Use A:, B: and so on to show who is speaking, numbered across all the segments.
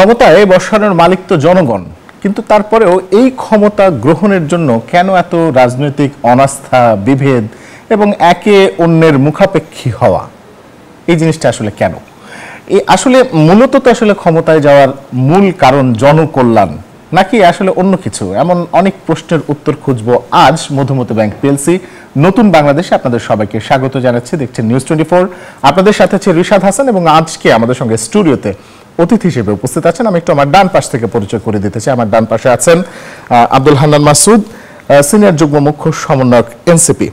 A: ক্ষমতায় বসানোর মালিক তো জনগণ, কিন্তু তারপরেও এই ক্ষমতা গ্রহণের জন্য কেন এত রাজনৈতিক অনাস্থা, বিভেদ এবং একে অন্যের মুখাপেক্ষী হওয়া, এই জিনিসটা আসলে কেন? আসলে মূলত তো আসলে ক্ষমতায় যাওয়ার মূল কারণ জনকল্যাণ নাকি আসলে অন্য কিছু? এমন অনেক প্রশ্নের উত্তর খুঁজবো আজ মধুমতি ব্যাংক পিএলসি নতুন বাংলাদেশে। আপনাদের সবাইকে স্বাগত জানাচ্ছি। দেখছেন নিউজ 24। আপনাদের সাথে আছে রিশাদ হাসান এবং আজকে আমাদের সঙ্গে স্টুডিওতে অতিথি হিসেবে উপস্থিত আছেন। আমি একটু আমার ডান পাশ থেকে পরিচয় করে দিতে চাই। আমার ডান পাশে আছেন আব্দুল হান্নান মাসুদ, সিনিয়র যুগ্ম মুখ্য সমন্বয়ক এনসিপি।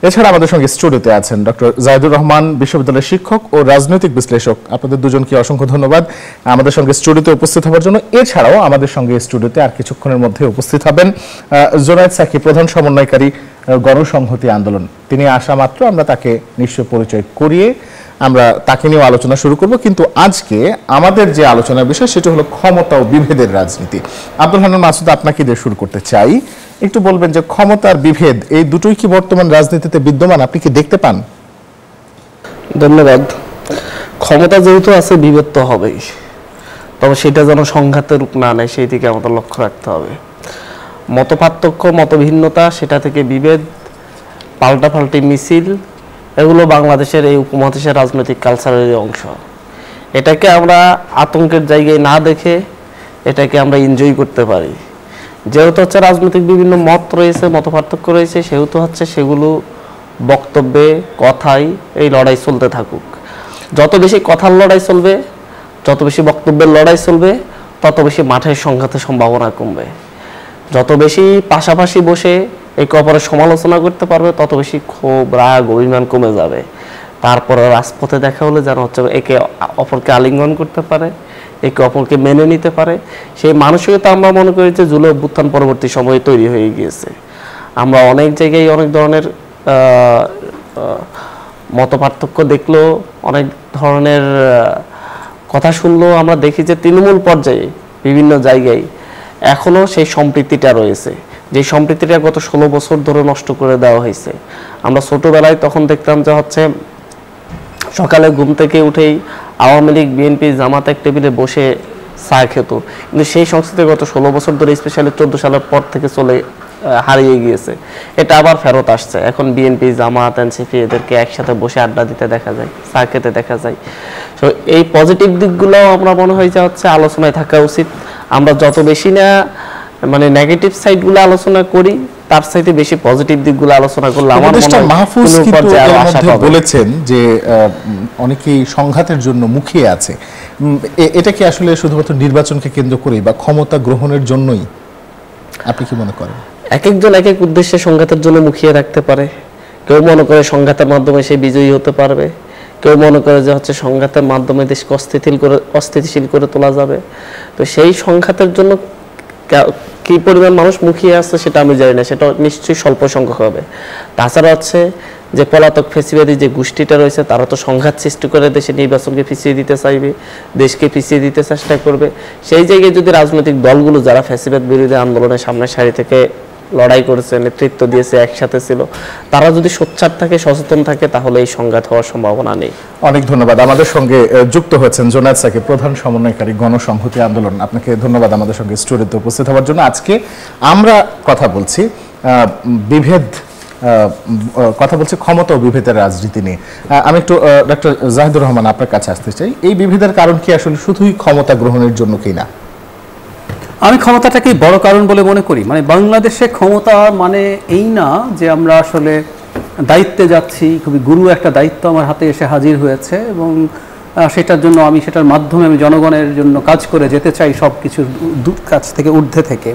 A: এছাড়া আমাদের সঙ্গে স্টুডিওতে আছেন ডক্টর জাহিদুর রহমান, বিশ্ববিদ্যালয়ের শিক্ষক ও রাজনৈতিক বিশ্লেষক। আপনাদের দুজনকে অসংখ্য ধন্যবাদ আমাদের সঙ্গে স্টুডিওতে উপস্থিত হওয়ার জন্য। এছাড়াও আমাদের সঙ্গে স্টুডিওতে আর কিছুক্ষণের মধ্যে উপস্থিত হবেন জোনায়েদ সাকি, প্রধান সমন্বয়কারী গণসংহতি আন্দোলন। তিনি আসা মাত্র আমরা তাকে নিশ্চয় পরিচয় করিয়ে আমরা তাকে নিয়েও আলোচনা শুরু করব। কিন্তু আজকে আমাদের যে আলোচনার বিষয় সেটা হলো ক্ষমতা ও বিভেদের রাজনীতি। আব্দুল হান্নান মাসুদ, আপনাকে দিয়ে শুরু করতে চাই। একটু বলবেন যে ক্ষমতার বিভেদ এই দুটোই কি বর্তমান রাজনীতিতে বিদ্যমান, আপনি কি দেখতে পান?
B: ধন্যবাদ। ক্ষমতা যেহেতু আছে, বিভেদ তো হবেই, তবে সেটা যেন সংঘাতের রূপ না নেয় সেই দিকে আমাদের লক্ষ্য রাখতে হবে। মতপার্থক্য, মতভিন্নতা, সেটা থেকে বিভেদ, পাল্টাপাল্টি মিছিল, এগুলো বাংলাদেশের এই উপমহাদেশের রাজনৈতিক কালচারের অংশ। এটাকে আমরা আতঙ্কের জায়গায় না দেখে এটাকে আমরা এনজয় করতে পারি। যেহেতু হচ্ছে রাজনৈতিক বিভিন্ন মত রয়েছে, মতপার্থক্য রয়েছে, সেহেতু হচ্ছে সেগুলো বক্তব্যে, কথায় এই লড়াই চলতে থাকুক। যত বেশি কথার লড়াই চলবে, যত বেশি বক্তব্যের লড়াই চলবে, তত বেশি মাঠের সংঘাতের সম্ভাবনা কমবে। যত বেশি পাশাপাশি বসে একে অপরের সমালোচনা করতে পারবে, তত বেশি ক্ষোভ, রাগ, অভিমান কমে যাবে। তারপরে রাজপথে দেখা হলে যেন হচ্ছে একে অপরকে আলিঙ্গন করতে পারে, একে অপরকে মেনে নিতে পারে। সেই মানসিকতা আমরা মনে করি যে জুলাই অভ্যুত্থান পরবর্তী সময়ে তৈরি হয়ে গিয়েছে। আমরা অনেক জায়গায় অনেক ধরনের মতপার্থক্য দেখলেও, অনেক ধরনের কথা শুনলেও আমরা দেখি যে তৃণমূল পর্যায়ে বিভিন্ন জায়গায় এখনও সেই সম্প্রীতিটা রয়েছে, যে সম্প্রীতিটা গত 16 বছর ধরে নষ্ট করে দেওয়া হয়েছে। আমরা ছোটবেলায় তখন দেখতাম যে হচ্ছে সকালে ঘুম থেকে উঠেই আওয়ামী লীগ, বিএনপি, জামাত এক টেবিলে বসে চা খেত, কিন্তু সেই সংস্কৃতি গত 16 বছর ধরে, স্পেশালি 14 সালের পর থেকে হারিয়ে গিয়েছে। এটা আবার ফেরত আসছে। এখন বিএনপি, জামাত, এনসিপি এদেরকে একসাথে বসে আড্ডা দিতে দেখা যায়, চা খেতে দেখা যায়। তো এই পজিটিভ দিকগুলো আমরা মনে হয় যে হচ্ছে আলোচনায় থাকা উচিত। আমরা যত বেশি না মানে নেগেটিভ সাইডগুলো আলোচনা করি, তার চাইতে বেশি পজিটিভ দিকগুলো আলোচনা করলে আমার মনে হয়
A: মাহফুজ কিন্তু এর মধ্যে বলেছেন যে অনেকেই সংঘাতের জন্য মুখিয়ে আছে। এটা কি আসলে শুধুমাত্র নির্বাচনকে কেন্দ্র করেই বা ক্ষমতা গ্রহণের জন্যই, আপনি কি মনে করেন? এক
B: একজন এক এক উদ্দেশ্যে সংঘাতের জন্য মুখিয়ে রাখতে পারে। কেউ মনে করে সংঘাতের মাধ্যমে সে বিজয়ী হতে পারবে, কেউ মনে করে যে হচ্ছে সংঘাতের মাধ্যমে দেশকে অস্থিতিশীল করে তোলা যাবে। তো সেই সংঘাতের জন্য কি পরিমাণ মানুষ মুখিয়ে আসছে সেটা আমি জানি না, সেটা নিশ্চয়ই স্বল্প সংখ্যক হবে। তাছাড়া হচ্ছে যে পলাতক ফ্যাসিবাদী যে গোষ্ঠীটা রয়েছে, তারা তো সংঘাত সৃষ্টি করে দেশে নির্বাচনকে পিছিয়ে দিতে চাইবে, দেশকে পিছিয়ে দিতে চেষ্টা করবে। সেই জায়গায় যদি রাজনৈতিক দলগুলো যারা ফ্যাসিবাদ বিরোধী আন্দোলনের সামনের সারি থেকে লড়াই করেছে, নেতৃত্ব দিয়েছে, একসাথে ছিল, তারা যদি সোচ্চার থাকে, সচেতন থাকে, তাহলে এই সংঘাত হওয়ার সম্ভাবনা নেই।
A: অনেক ধন্যবাদ। আমাদের সঙ্গে যুক্ত হয়েছেন জোনায়েদ সাকি, প্রধান সমন্বয়কারী গণসংহতি আন্দোলন। আপনাকে ধন্যবাদ আমাদের সঙ্গে স্টুডিওতে উপস্থিত হওয়ার জন্য। আজকে আমরা কথা বলছি ক্ষমতা ও বিভেদের রাজনীতি নিয়ে। আমি একটু ডক্টর জাহিদুর রহমান আপনার কাছে আসতে চাই। এই বিভেদের কারণ কি আসলে শুধুই ক্ষমতা গ্রহণের জন্য কিনা?
C: আমি ক্ষমতাটাকেই বড় কারণ বলে মনে করি। মানে বাংলাদেশে ক্ষমতা মানে এই না যে আমরা আসলে দায়িত্বে যাচ্ছি, খুবই গুরু একটা দায়িত্ব আমার হাতে এসে হাজির হয়েছে এবং সেটার জন্য সেটার মাধ্যমে আমি জনগণের জন্য কাজ করে যেতে চাই, সব কিছুর কাছ থেকে ঊর্ধ্বে থেকে।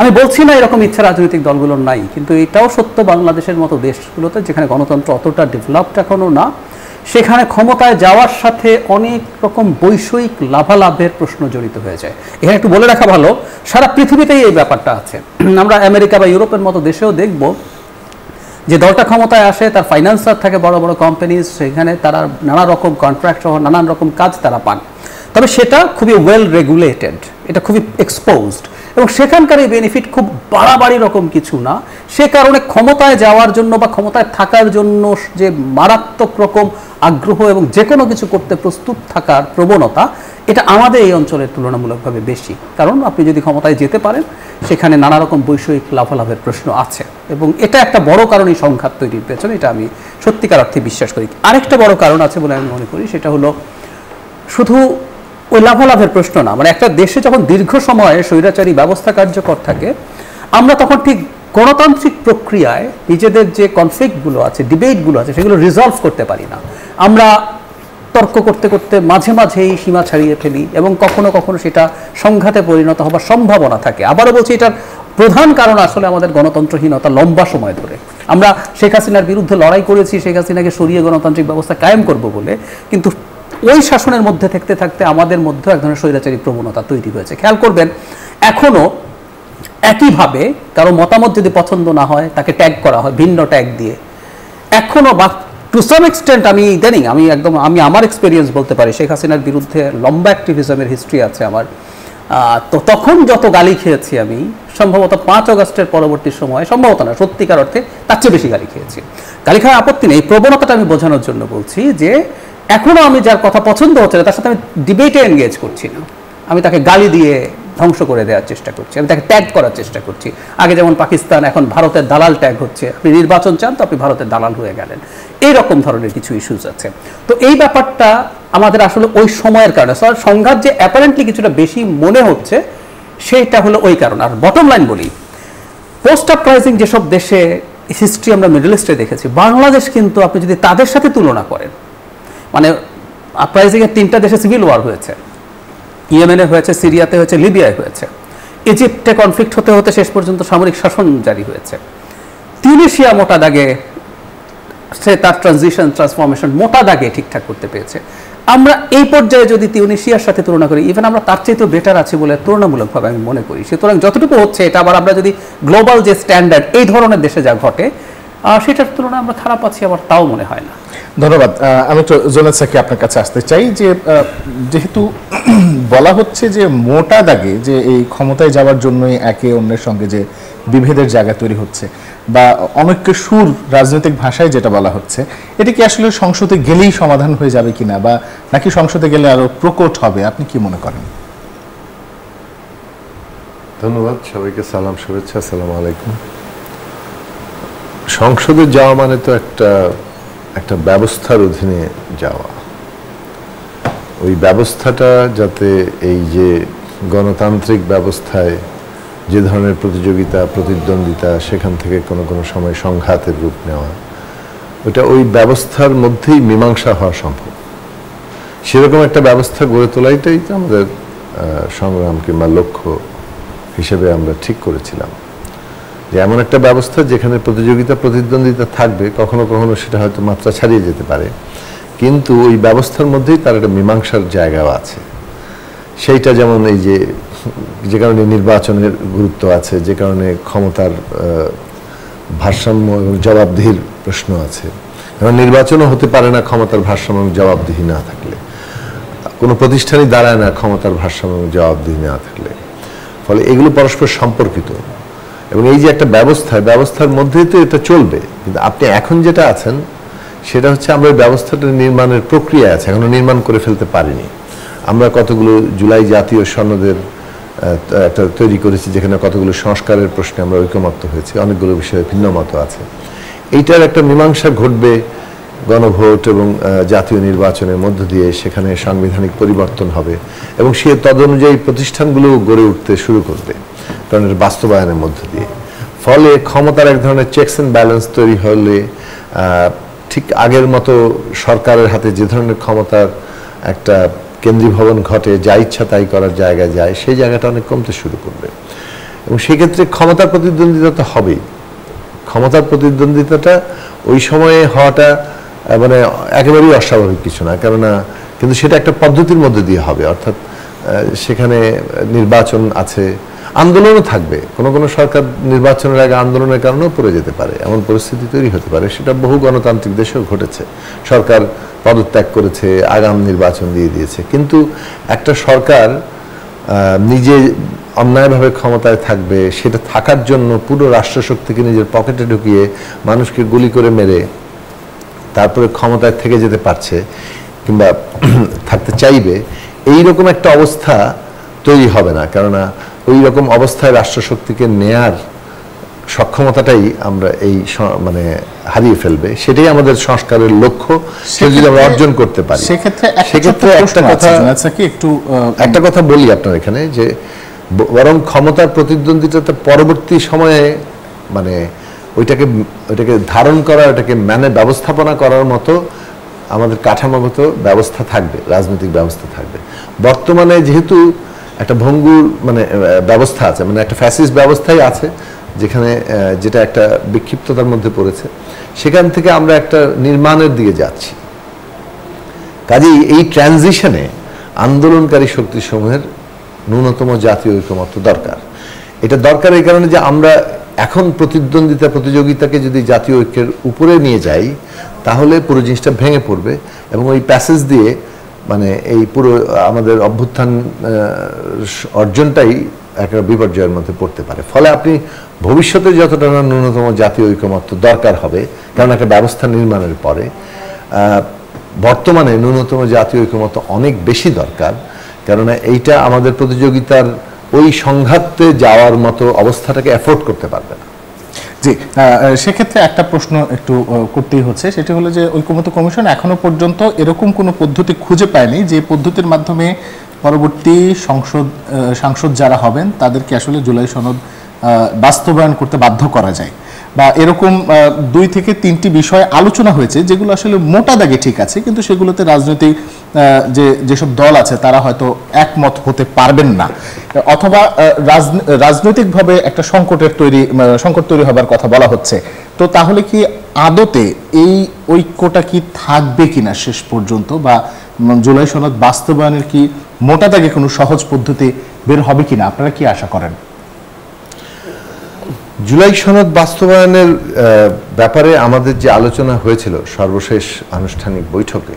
C: আমি বলছি না এরকম ইচ্ছা রাজনৈতিক দলগুলোর নাই, কিন্তু এটাও সত্য বাংলাদেশের মতো দেশগুলোতে যেখানে গণতন্ত্র অতটা ডেভেলপড এখনও না, সেখানে ক্ষমতায় যাওয়ার সাথে অনেক রকম বৈষয়িক লাভালাভের প্রশ্ন জড়িত হয়ে যায়। এখানে একটু বলে রাখা ভালো, সারা পৃথিবীতেই এই ব্যাপারটা আছে। আমরা আমেরিকা বা ইউরোপের মতো দেশেও দেখব যে দলটা ক্ষমতায় আসে, তার ফাইন্যান্সার থাকে বড় বড় কোম্পানিজ, সেখানে তারা নানা রকম কন্ট্রাক্ট সহ নানান রকম কাজ তারা পান। তবে সেটা খুবই ওয়েল রেগুলেটেড, এটা খুবই এক্সপোজড, এবং সেখানকার এই বেনিফিট খুব বাড়াবাড়ি রকম কিছু না। সে কারণে ক্ষমতায় যাওয়ার জন্য বা ক্ষমতায় থাকার জন্য যে মারাত্মক রকম আগ্রহ এবং যে কোনো কিছু করতে প্রস্তুত থাকার প্রবণতা, এটা আমাদের এই অঞ্চলের তুলনামূলকভাবে বেশি, কারণ আপনি যদি ক্ষমতায় যেতে পারেন সেখানে নানা রকম বৈষয়িক লাভালাভের প্রশ্ন আছে, এবং এটা একটা বড় কারণ এই সংঘাত তৈরির পেছনে, এটা আমি সত্যিকার অর্থে বিশ্বাস করি। আরেকটা বড় কারণ আছে বলে আমি মনে করি, সেটা হলো শুধু ওই লাভালাভের প্রশ্ন না, মানে একটা দেশে যখন দীর্ঘ সময়ে স্বৈরাচারী ব্যবস্থা কার্যকর থাকে, আমরা তখন ঠিক গণতান্ত্রিক প্রক্রিয়ায় নিজেদের যে কনফ্লিক্টগুলো আছে, ডিবেটগুলো আছে, সেগুলো রিজলভ করতে পারি না। আমরা তর্ক করতে করতে মাঝে মাঝেই সীমা ছাড়িয়ে ফেলি, এবং কখনো কখনো সেটা সংঘাতে পরিণত হবার সম্ভাবনা থাকে। আবারও বলছি, এটার প্রধান কারণ আসলে আমাদের গণতন্ত্রহীনতা লম্বা সময় ধরে। আমরা শেখ হাসিনার বিরুদ্ধে লড়াই করেছি শেখ হাসিনাকে সরিয়ে গণতান্ত্রিক ব্যবস্থা কায়েম করব বলে, কিন্তু ওই শাসনের মধ্যে থাকতে থাকতে আমাদের মধ্যে এক ধরনের স্বৈরাচারী প্রবণতা তৈরি হয়েছে। খেয়াল করবেন, এখনও একইভাবে কারো মতামত যদি পছন্দ না হয় তাকে ট্যাগ করা হয় ভিন্ন ট্যাগ দিয়ে। এখনও বা টু সাম এক্সটেন্ট আমি ইদানিং আমি আমার এক্সপিরিয়েন্স বলতে পারি, শেখ হাসিনার বিরুদ্ধে লম্বা অ্যাক্টিভিজমের হিস্ট্রি আছে আমার। তো তখন যত গালি খেয়েছি আমি, সম্ভবত 5 আগস্টের পরবর্তী সময়ে, সম্ভবত না, সত্যিকার অর্থে তার চেয়ে বেশি গালি খেয়েছি। গালি খাওয়ার আপত্তি নেই, প্রবণতাটা আমি বোঝানোর জন্য বলছি যে এখনও আমি যার কথা পছন্দ হচ্ছে না তার সাথে আমি ডিবেটে এনগেজ করছি না, আমি তাকে গালি দিয়ে ধ্বংস করে দেওয়ার চেষ্টা করছি, আমি তাকে ট্যাগ করার চেষ্টা করছি। আগে যেমন পাকিস্তান, এখন ভারতের দালাল ট্যাগ হচ্ছে, আপনি নির্বাচন চান তো আপনি ভারতের দালাল হয়ে গেলেন, এইরকম ধরনের কিছু ইস্যুস আছে। তো এই ব্যাপারটা আমাদের আসলে ওই সময়ের কারণে সংঘাত যে অ্যাপারেন্টলি কিছুটা বেশি মনে হচ্ছে, সেইটা হলো ওই কারণ। আর বটম লাইন বলি, পোস্ট আপরাইজিং যেসব দেশে হিস্ট্রি আমরা মিডল ইস্টে দেখেছি, বাংলাদেশ কিন্তু আপনি যদি তাদের সাথে তুলনা করেন, মানে আপরাইজিংয়ের 3টা দেশে সিভিল ওয়ার হয়েছে, ইয়েমেনে হয়েছে, সিরিয়াতে হয়েছে, লিবিয়ায় হয়েছে, ইজিপ্টে কনফ্লিক্ট হতে হতে শেষ পর্যন্ত সামরিক শাসন জারি হয়েছে, তিউনিসিয়া মোটা দাগে সে তার ট্রান্সফরমেশন মোটা দাগে ঠিকঠাক করতে পেরেছে। আমরা এই পর্যায়ে যদি তিউনিসিয়ার সাথে তুলনা করি, ইভেন আমরা তার চেয়ে তো বেটার আছি বলে তুলনামূলকভাবে আমি মনে করি। সুতরাং যতটুকু হচ্ছে এটা আবার আমরা যদি গ্লোবাল যে স্ট্যান্ডার্ড এই ধরনের দেশে যা ঘটে সেটার তুলনায় আমরা খারাপ আছি, আবার তাও মনে হয় না।
A: ধন্যবাদ। আমি তো জোনাল স্যারকে আপনার কাছে আসতে চাই যে যেহেতু বলা হচ্ছে যে মোটা দাগে যে এই ক্ষমতায় যাওয়ার জন্যই একে অন্যের সঙ্গে যে বিভেদের জায়গা তৈরি হচ্ছে, বা অনৈক্যের সুর রাজনৈতিক ভাষায় যেটা বলা হচ্ছে, এটা কি আসলে সংসদে গেলেই সমাধান হয়ে যাবে কিনা, বা নাকি সংসদে গেলে আরো প্রকট হবে, আপনি কি মনে করেন?
D: ধন্যবাদ সবাইকে, সালাম, শুভেচ্ছা, আসসালামু আলাইকুম। সংসদে যাওয়া মানে তো একটা ব্যবস্থার অধীনে যাওয়া। ওই ব্যবস্থাটা যাতে এই যে গণতান্ত্রিক ব্যবস্থায় যে ধরনের প্রতিযোগিতা, প্রতিদ্বন্দ্বিতা, সেখান থেকে কোনো কোনো সময় সংঘাতের রূপ নেওয়া, ওটা ওই ব্যবস্থার মধ্যেই মীমাংসা হওয়া সম্ভব। সেরকম একটা ব্যবস্থা গড়ে তোলাইটাই তো আমাদের সংগ্রাম কিংবা লক্ষ্য হিসেবে আমরা ঠিক করেছিলাম, যে এমন একটা ব্যবস্থা যেখানে প্রতিযোগিতা, প্রতিদ্বন্দ্বিতা থাকবে, কখনো কখনো সেটা হয়তো মাত্রা ছাড়িয়ে যেতে পারে, কিন্তু ওই ব্যবস্থার মধ্যেই তার একটা মীমাংসার জায়গাও আছে। সেইটা যেমন এই যে কারণে নির্বাচনের গুরুত্ব আছে, যে কারণে ক্ষমতার ভারসাম্য এবং জবাবদিহির প্রশ্ন আছে। এবং নির্বাচনও হতে পারে না ক্ষমতার ভারসাম্য এবং জবাবদিহি না থাকলে, কোনো প্রতিষ্ঠানই দাঁড়ায় না ক্ষমতার ভারসাম্য এবং জবাবদিহি না থাকলে। ফলে এগুলো পরস্পর সম্পর্কিত, এবং এই যে একটা ব্যবস্থার মধ্যেই তো এটা চলবে। কিন্তু আপনি এখন যেটা আছেন সেটা হচ্ছে আমরা এই ব্যবস্থাটা নির্মাণের প্রক্রিয়া আছে, এখনো নির্মাণ করে ফেলতে পারিনি। আমরা কতগুলো জুলাই জাতীয় সনদের একটা তৈরি করেছি, যেখানে কতগুলো সংস্কারের প্রশ্নে আমরা ঐকমত্য হয়েছি, অনেকগুলো বিষয়ে ভিন্ন মত আছে। এইটার একটা মীমাংসা ঘটবে গণভোট এবং জাতীয় নির্বাচনের মধ্য দিয়ে, সেখানে সাংবিধানিক পরিবর্তন হবে এবং সে তদনুযায়ী প্রতিষ্ঠানগুলো গড়ে উঠতে শুরু করবে, কারণ এর বাস্তবায়নের মধ্য দিয়ে। ফলে ক্ষমতার এক ধরনের চেকস অ্যান্ড ব্যালেন্স তৈরি হলে ঠিক আগের মতো সরকারের হাতে যে ধরনের ক্ষমতার একটা কেন্দ্রীভবন ঘটে, যা ইচ্ছা তাই করার জায়গায় যায়, সেই জায়গাটা অনেক কমতে শুরু করবে। এবং সেক্ষেত্রে ক্ষমতার প্রতিদ্বন্দ্বিতা তো হবেই। ক্ষমতার প্রতিদ্বন্দ্বিতাটা ওই সময়ে হওয়াটা মানে একেবারেই অস্বাভাবিক কিছু না, কেননা কিন্তু সেটা একটা পদ্ধতির মধ্যে দিয়ে হবে। অর্থাৎ সেখানে নির্বাচন আছে, আন্দোলনও থাকবে, কোনো কোনো সরকার নির্বাচনের আগে আন্দোলনের কারণেও পড়ে যেতে পারে, এমন পরিস্থিতি তৈরি হতে পারে। সেটা বহু গণতান্ত্রিক দেশেও ঘটেছে, সরকার পদত্যাগ করেছে, আগাম নির্বাচন দিয়ে দিয়েছে। কিন্তু একটা সরকার নিজে অন্যায়ভাবে ক্ষমতায় থাকবে, সেটা থাকার জন্য পুরো রাষ্ট্রশক্তিকে নিজের পকেটে ঢুকিয়ে মানুষকে গুলি করে মেরে তারপরে ক্ষমতায় থেকে যেতে পারছে কিংবা থাকতে চাইবে, এইরকম একটা অবস্থা তৈরি হবে না, কেননা ওই রকম অবস্থায় রাষ্ট্রশক্তিকে নেয়ার সক্ষমতাটাই আমরা মানে হারিয়ে ফেলবে। সেটাই আমাদের সংস্কারের লক্ষ্য, সেটা যদি আমরা অর্জন করতে পারি।
A: সেক্ষেত্রে
D: একটা কথা বলি আপনার এখানে, যে বরং ক্ষমতার প্রতিদ্বন্দ্বিতা পরবর্তী সময়ে মানে ওইটাকে ধারণ করা, ওটাকে ব্যবস্থাপনা করার মতো আমাদের কাঠামোগত ব্যবস্থা থাকবে, রাজনৈতিক ব্যবস্থা থাকবে। বর্তমানে যেহেতু একটা ভঙ্গুর মানে ব্যবস্থা আছে, মানে একটা ফ্যাসিস্ট ব্যবস্থাই আছে, যেটা একটা বিক্ষিপ্ততার মধ্যে পড়েছে, সেখান থেকে আমরা একটা নির্মাণের দিকে যাচ্ছি। কাজেই এই ট্রানজিশনে আন্দোলনকারী শক্তিসমূহের ন্যূনতম জাতীয় ঐকমত্য দরকার। এটা দরকার এই কারণে যে আমরা এখন প্রতিযোগিতাকে যদি জাতীয় ঐক্যের উপরে নিয়ে যাই, তাহলে পুরো জিনিসটা ভেঙে পড়বে এবং ওই প্যাসেজ দিয়ে মানে এই পুরো আমাদের অভ্যুত্থান অর্জনটাই একটা বিপর্যয়ের মধ্যে পড়তে পারে। ফলে আপনি ভবিষ্যতে যতটা ন্যূনতম জাতীয় ঐকমত্য দরকার হবে, কারণ একটা ব্যবস্থা নির্মাণের পরে বর্তমানে ন্যূনতম জাতীয় ঐকমত্য অনেক বেশি দরকার, কেননা এইটা আমাদের প্রতিযোগিতার ওই সংঘাতে যাওয়ার মতো অবস্থাটাকে অ্যাফোর্ড করতে পারবে না।
A: জি, সেক্ষেত্রে একটা প্রশ্ন একটু করতেই হচ্ছে, সেটি হলো যে ঐকমত্য কমিশন এখনো পর্যন্ত এরকম কোনো পদ্ধতি খুঁজে পায়নি যে পদ্ধতির মাধ্যমে পরবর্তী সাংসদ যারা হবেন তাদেরকে আসলে জুলাই সনদ বাস্তবায়ন করতে বাধ্য করা যায়, বা এরকম 2 থেকে 3টি বিষয় আলোচনা হয়েছে যেগুলো আসলে মোটা দাগে ঠিক আছে, কিন্তু সেগুলোতে রাজনৈতিক যেসব দল আছে তারা হয়তো একমত হতে পারবেন না, অথবা রাজনৈতিকভাবে একটা সংকট তৈরি হবার কথা বলা হচ্ছে। তো তাহলে কি আদতে এই ঐক্যটা কি থাকবে কিনা শেষ পর্যন্ত, বা জুলাই সনদ বাস্তবায়নের কি মোটা দাগে কোনো সহজ পদ্ধতি বের হবে কিনা, আপনারা কি আশা করেন?
D: জুলাই সনদ বাস্তবায়নের ব্যাপারে আমাদের যে আলোচনা হয়েছিল সর্বশেষ আনুষ্ঠানিক বৈঠকে,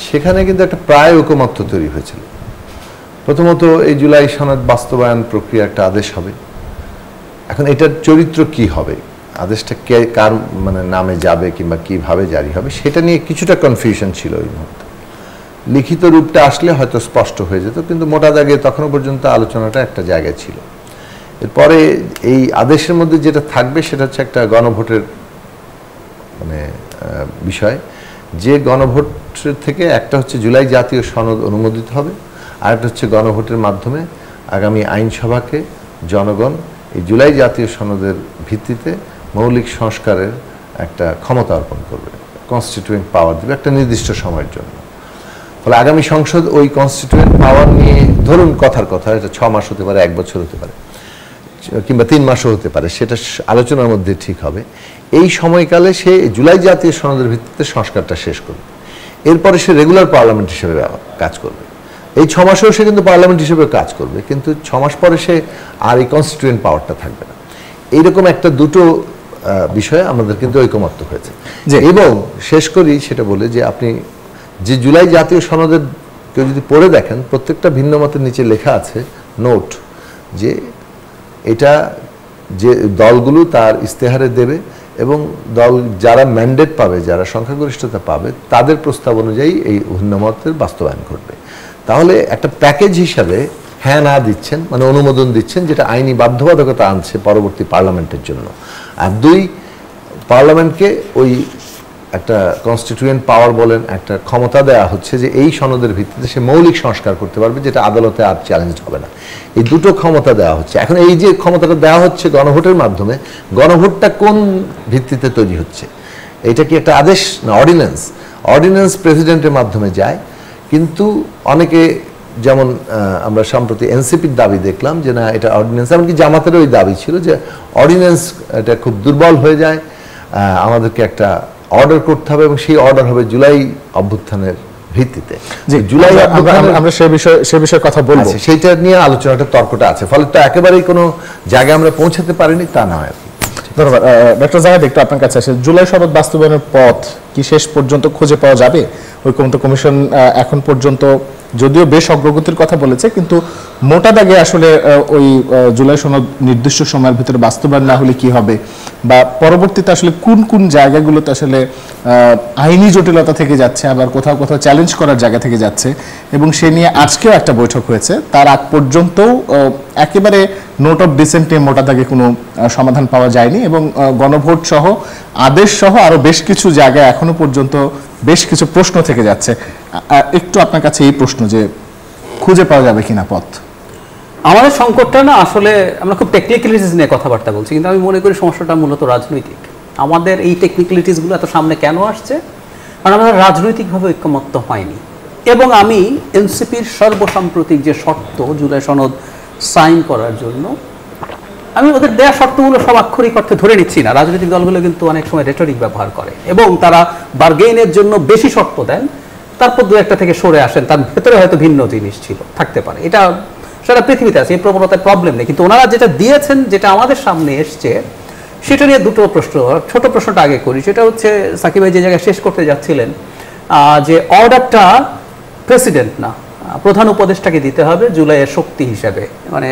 D: সেখানে কিন্তু একটা প্রায় ঐকমত্য তৈরি হয়েছিল। প্রথমত এই জুলাই সনদ বাস্তবায়ন প্রক্রিয়া একটা আদেশ হবে। এখন এটার চরিত্র কি হবে, আদেশটা কার মানে নামে যাবে কিংবা কিভাবে জারি হবে, সেটা নিয়ে কিছুটা কনফিউশন ছিল ওই মুহূর্তে। লিখিত রূপটা আসলে হয়তো স্পষ্ট হয়ে যেত, কিন্তু মোটা দাগে তখনও পর্যন্ত আলোচনাটা একটা জায়গায় ছিল। এরপরে এই আদেশের মধ্যে যেটা থাকবে সেটা হচ্ছে একটা গণভোটের মানে বিষয়, যে গণভোট থেকে একটা হচ্ছে জুলাই জাতীয় সনদ অনুমোদিত হবে, আর একটা হচ্ছে গণভোটের মাধ্যমে আগামী আইনসভাকে জনগণ এই জুলাই জাতীয় সনদের ভিত্তিতে মৌলিক সংস্কারের একটা ক্ষমতা অর্পণ করবে, কনস্টিটিউয়েন্ট পাওয়ার দেবে একটা নির্দিষ্ট সময়ের জন্য। ফলে আগামী সংসদ ওই কনস্টিটিউয়েন্ট পাওয়ার নিয়ে, ধরুন কথার কথা, এটা 6 মাস হতে পারে, 1 বছর হতে পারে, কিংবা 3 মাসও হতে পারে, সেটা আলোচনার মধ্যে ঠিক হবে। এই সময়কালে সে জুলাই জাতীয় সনদের ভিত্তিতে সংস্কারটা শেষ করবে, এরপরে সে রেগুলার পার্লামেন্ট হিসেবে কাজ করবে। এই 6 মাসেও সে কিন্তু পার্লামেন্ট হিসেবে কাজ করবে, কিন্তু 6 মাস পরে সে আর এই কনস্টিটিউয়েন্ট পাওয়ারটা থাকবে না। এইরকম একটা দুটো বিষয়ে আমাদের কিন্তু ঐকমত্য হয়েছে। এবং শেষ করি সেটা বলে যে আপনি যে জুলাই জাতীয় সনদের কেউ যদি পড়ে দেখেন, প্রত্যেকটা ভিন্ন মতের নিচে লেখা আছে নোট, যে এটা যে দলগুলো তার ইস্তেহারে দেবে এবং দল যারা ম্যান্ডেট পাবে, যারা সংখ্যাগরিষ্ঠতা পাবে, তাদের প্রস্তাব অনুযায়ী এই ভিন্নমতের বাস্তবায়ন করবে। তাহলে একটা প্যাকেজ হিসাবে হ্যাঁ না দিচ্ছেন, মানে অনুমোদন দিচ্ছেন, যেটা আইনি বাধ্যবাধকতা আনছে পরবর্তী পার্লামেন্টের জন্য। আর 2, পার্লামেন্টকে ওই একটা কনস্টিটিউয়েন্ট পাওয়ার বলেন, একটা ক্ষমতা দেওয়া হচ্ছে যে এই সনদের ভিত্তিতে সে মৌলিক সংস্কার করতে পারবে, যেটা আদালতে আর চ্যালেঞ্জ হবে না। এই দুটো ক্ষমতা দেওয়া হচ্ছে। এখন এই যে ক্ষমতাটা দেওয়া হচ্ছে গণভোটের মাধ্যমে, গণভোটটা কোন ভিত্তিতে তৈরি হচ্ছে? এটা কি একটা আদেশ না অর্ডিন্যান্স? অর্ডিন্যান্স প্রেসিডেন্টের মাধ্যমে যায়, কিন্তু অনেকে, যেমন আমরা সম্প্রতি এনসিপির দাবি দেখলাম যে না, এটা অর্ডিন্যান্স, এমনকি জামাতেরও ওই দাবি ছিল যে অর্ডিন্যান্স এটা খুব দুর্বল হয়ে যায়, আমাদেরকে একটা অর্ডার করতে হবে, এবং সেই অর্ডার হবে জুলাই অভ্যুত্থানের ভিত্তিতে।
A: জুলাই আমরা সে বিষয়ে কথা বলবো,
D: সেইটা নিয়ে আলোচনাটা, তর্কটা আছে। ফলে তো একেবারেই কোনো জায়গায় আমরা পৌঁছাতে পারিনি তা নয়।
A: ধন্যবাদ। ডক্টর জাহেদ, একটু আপনার কাছে আসে, জুলাই সনদ বাস্তবায়নের পথ কি শেষ পর্যন্ত খুঁজে পাওয়া যাবে? ঐকমত্য কমিশন এখন পর্যন্ত যদিও বেশ অগ্রগতির কথা বলেছে, কিন্তু মোটা দাগে আসলে ওই জুলাই সনদ নির্দিষ্ট সময়ের ভিতরে বাস্তবায়ন না হলে কি হবে, বা পরবর্তীতে আসলে কোন কোন জায়গাগুলোতে আসলে আইনি জটিলতা থেকে যাচ্ছে, আবার কোথাও কোথাও চ্যালেঞ্জ করার জায়গা থেকে যাচ্ছে, এবং সে নিয়ে আজকেও একটা বৈঠক হয়েছে। তার আগ পর্যন্তও একেবারে নোট অফ ডিসেন্ট নিয়ে মোটা দাগে কোনো সমাধান পাওয়া যায়নি, এবং গণভোট সহ আদেশ সহ আরো বেশ কিছু জায়গায় এখনো পর্যন্ত বেশ কিছু প্রশ্ন থেকে যাচ্ছে। একটু আপনার কাছে এই প্রশ্ন যে খুঁজে পাওয়া যাবে কিনা পথ।
C: আমাদের সংকটটা না আসলে আমরা খুব টেকনিক্যালিটিস নিয়ে কথাবার্তা বলছি, কিন্তু আমি মনে করি সমস্যাটা মূলত রাজনৈতিক। আমাদের এই টেকনিক্যালিটিসগুলো এত সামনে কেন আসছে? কারণ আমাদের রাজনৈতিকভাবে ঐক্যমত্য হয়নি। এবং আমি এনসিপির সর্বসাম্প্রতিক যে শর্ত জুলাই সনদ সাইন করার জন্য, আমি ওদের দেয়া শর্তগুলো সব আক্ষরিক অর্থে ধরে নিচ্ছি না। রাজনৈতিক দলগুলো কিন্তু অনেক সময় রেটরিক ব্যবহার করে এবং তারা বার্গেইনের জন্য বেশি শর্ত দেন, তারপর দু একটা থেকে সরে আসেন, তার ভেতরে হয়তো ভিন্ন জিনিস ছিল, থাকতে পারে। এটা সারা পৃথিবীতে আছে, এই প্রবণতায় প্রবলেম নেই। কিন্তু ওনারা যেটা দিয়েছেন, যেটা আমাদের সামনে এসছে, সেটা নিয়ে দুটো প্রশ্ন। ছোট প্রশ্নটা আগে করি, সেটা হচ্ছে সাকিব ভাই যে জায়গায় শেষ করতে যাচ্ছিলেন, যে অর্ডারটা প্রেসিডেন্ট না, প্রধান উপদেষ্টাকে দিতে হবে জুলাইয়ের শক্তি হিসাবে। মানে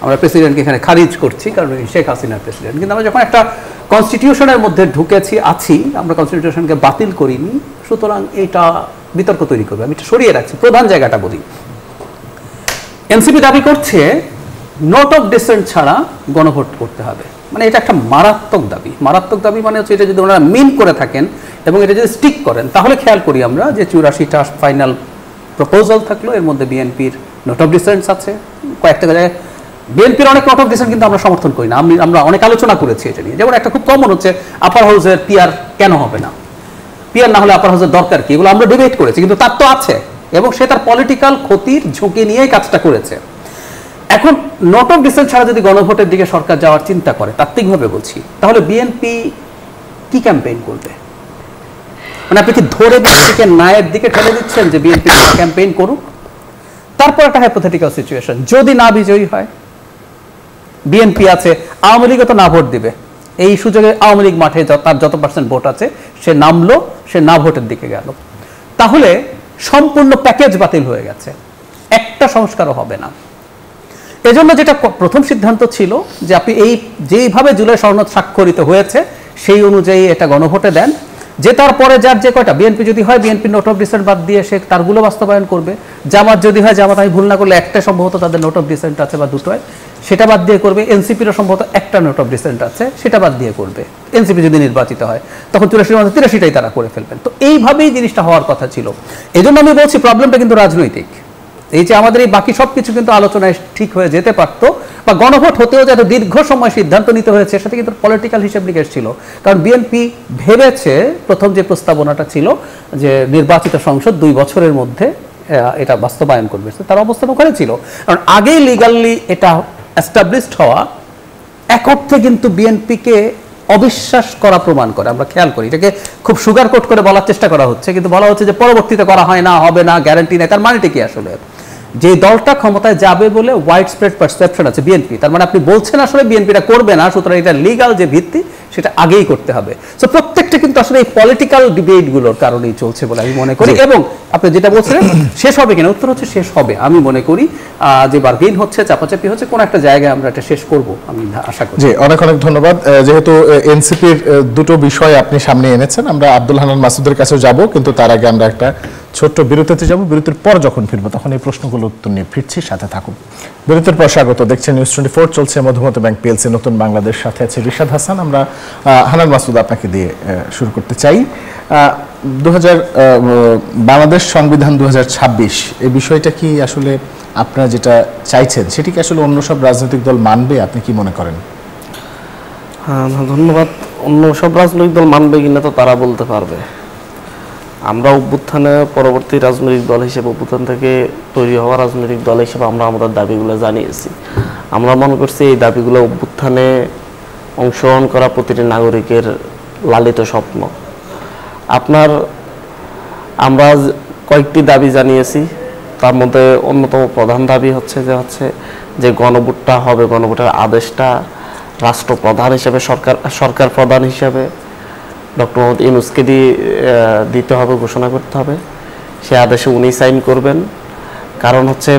C: আমরা প্রেসিডেন্টকে এখানে খারিজ করছি কারণ শেখ হাসিনার প্রেসিডেন্ট, কিন্তু আমরা যখন একটা কনস্টিটিউশনের মধ্যে ঢুকেছি আছি, আমরা কনস্টিটিউশনকে বাতিল করিনি, সুতরাং এটা বিতর্ক তৈরি করবে। আমি এটা সরিয়ে রাখছি, প্রধান জায়গাটা বলি। এনসিপি দাবি করছে নোট অফ ডিসেন্ট ছাড়া গণভোট করতে হবে। মানে এটা একটা মারাত্মক দাবি। মারাত্মক দাবি মানে হচ্ছে এটা যদি ওনারা মিন করে থাকেন এবং এটা যদি স্টিক করেন, তাহলে খেয়াল করি আমরা যে 84টা ফাইনাল প্রপোজাল থাকলো, এর মধ্যে বিএনপির নোট অফ ডিসেন্টস আছে কয়েকটা জায়গায়। বিএনপির অনেক নোট অফ ডিসেন্ট কিন্তু আমরা সমর্থন করি না, আমরা অনেক আলোচনা করেছি এটা নিয়ে। যেমন একটা খুব কমন হচ্ছে আপার হাউসের পিআর কেন হবে না, পিআর না হলে আপার হাউসের দরকার কি, এগুলো আমরা ডিবেট করেছি, কিন্তু তার তো আছে এবং সে তার পলিটিক্যাল ক্ষতির ঝুঁকি নিয়েই কাজটা করেছে। এখন নোট অফ ডিসেন্ট ছাড়া যদি গণভোটের দিকে সরকার যাওয়ার চিন্তা করে, তাত্ত্বিকভাবে বলছি, তাহলে বিএনপি কি ক্যাম্পেইন করবে? মানে আপনি কি ধরে বিএনপিকে ন্যায়ের দিকে ঠেলে দিচ্ছেন যে বিএনপি ক্যাম্পেইন করুক? তারপর একটা হাইপোথেটিক্যাল সিচুয়েশন, যদি না বিজয়ী হয়, বিএনপি আছে, আওয়ামী লীগও তো না ভোট দিবে, এই সুযোগে আওয়ামী লীগ মাঠে তার যত পার্সেন্ট ভোট আছে সে নামলো, সে না ভোটের দিকে গেল, তাহলে সম্পূর্ণ প্যাকেজ বাতিল হয়ে গেছে, একটা সংস্কারও হবে না। এজন্য যেটা প্রথম সিদ্ধান্ত ছিল যে আপনি এই যেইভাবে জুলাই সনদ স্বাক্ষরিত হয়েছে সেই অনুযায়ী এটা গণভোটে দেন, যে তারপরে যার যে কয়টা, বিএনপি যদি হয় বিএনপি নোট অফ ডিসেন্ট বাদ দিয়ে সে তারগুলো বাস্তবায়ন করবে, জামাত যদি হয় জামাত, আমি ভুল না করলে একটা সম্ভবত তাদের নোট অফ ডিসেন্ট আছে বা দুটোয়, সেটা বাদ দিয়ে করবে। এনসিপিরও সম্ভবত একটা নোট অফ ডিসেন্ট আছে, সেটা বাদ দিয়ে করবে। এনসিপি যদি নির্বাচিত হয় তখন 84-এর মধ্যে 83টাই তারা করে ফেলবেন। তো এইভাবেই জিনিসটা হওয়ার কথা ছিল। এই জন্য আমি বলছি প্রবলেমটা কিন্তু রাজনৈতিক। এই যে আমাদের এই বাকি সবকিছু কিন্তু আলোচনায় ঠিক হয়ে যেতে পারতো, বা গণভোট হতেও যে এত দীর্ঘ সময় সিদ্ধান্ত নিতে হয়েছে সেটা কিন্তু পলিটিক্যাল হিসেব নিকেশ ছিল। কারণ বিএনপি ভেবেছে, প্রথম যে প্রস্তাবনাটা ছিল যে নির্বাচিত সংসদ 2 বছরের মধ্যে এটা বাস্তবায়ন করবে, তার অবস্থান ওখানে ছিল। কারণ আগেই লিগালি এটা এস্টাবলিশড হওয়া এক অর্থে কিন্তু বিএনপিকে অবিশ্বাস করা প্রমাণ করে। আমরা খেয়াল করি, এটাকে খুব সুগার কোট করে বলার চেষ্টা করা হচ্ছে, কিন্তু বলা হচ্ছে যে পরবর্তীতে করা হয় না, হবে না, গ্যারান্টি নেই। তার মানেটা কি? আসলে যে দলটা ক্ষমতায় যাবে বলে ওয়াইড স্প্রেড পারসেপশন আছে বিএনপি, তার মানে আপনি বলছেন আসলে বিএনপিটা করবে না, সুতরাং এটা লিগাল যে ভিত্তি সেটা আগেই করতে হবে। সো প্রত্যেকটা কিন্তু আসলে এই পলিটিক্যাল ডিবেটগুলোর কারণেই চলছে বলে আমি মনে করি। এবং আপনি যেটা বলছিলেন শেষ হবে কিনা, উত্তর হচ্ছে শেষ হবে। আমি মনে করি যে বার্গেইন হচ্ছে, চাপাচাপি হচ্ছে, কোন একটা জায়গায় আমরা এটা শেষ করব আমি আশা করি।
A: জি, অনেক অনেক ধন্যবাদ। যেহেতু এনসিপির দুটো বিষয় আপনি সামনে এনেছেন, আমরা আব্দুল হান্নান মাসুদের কাছেও যাব, কিন্তু তার আগে আমরা একটা ছোট্ট বিরতিতে যাব। বিরতির পর যখন ফিরবো তখন এই প্রশ্নগুলো উত্তর নিয়ে ফিরছি, সাথে থাকুন। বিরতির পর স্বাগত, দেখছেন নিউজ 24, চলছে মধুমতি ব্যাংক পিএলসি নতুন বাংলাদেশ, সাথে আছে রিশাদ হাসান। আমরা হান্নান মাসুদ আপনাকে দিয়ে শুরু করতে চাই। বাংলাদেশ সংবিধান 2026 এই বিষয়টা কি আসলে আপনারা যেটা চাইছেন সেটি কি আসলে অন্য সব রাজনৈতিক দল মানবে, আপনি কি মনে করেন?
B: হ্যাঁ, ধন্যবাদ। অন্য সব রাজনৈতিক দল মানবে কিনা তো তারা বলতে পারবে। আমরা অভ্যুত্থানে পরবর্তী রাজনৈতিক দল হিসেবে, অভ্যুত্থান থেকে তৈরি হওয়া রাজনৈতিক দল হিসেবে আমরা আমাদের দাবিগুলো জানিয়েছি। আমরা মনে করছি এই দাবিগুলো অভ্যুত্থানে অংশগ্রহণ করা প্রতিটি নাগরিকের লালিত স্বপ্ন। আমরা কয়েকটি দাবি জানিয়েছি, তার মধ্যে অন্যতম প্রধান দাবি হচ্ছে যে গণভোটটা হবে, গণভোটের আদেশটা রাষ্ট্রপ্রধান হিসেবে, সরকার প্রধান হিসেবে ডক্টর মোহাম্মদ ইউনূসকে দিতে হবে, ঘোষণা করতে হবে। সে আদেশে উনি সাইন করবেন কারণ হচ্ছে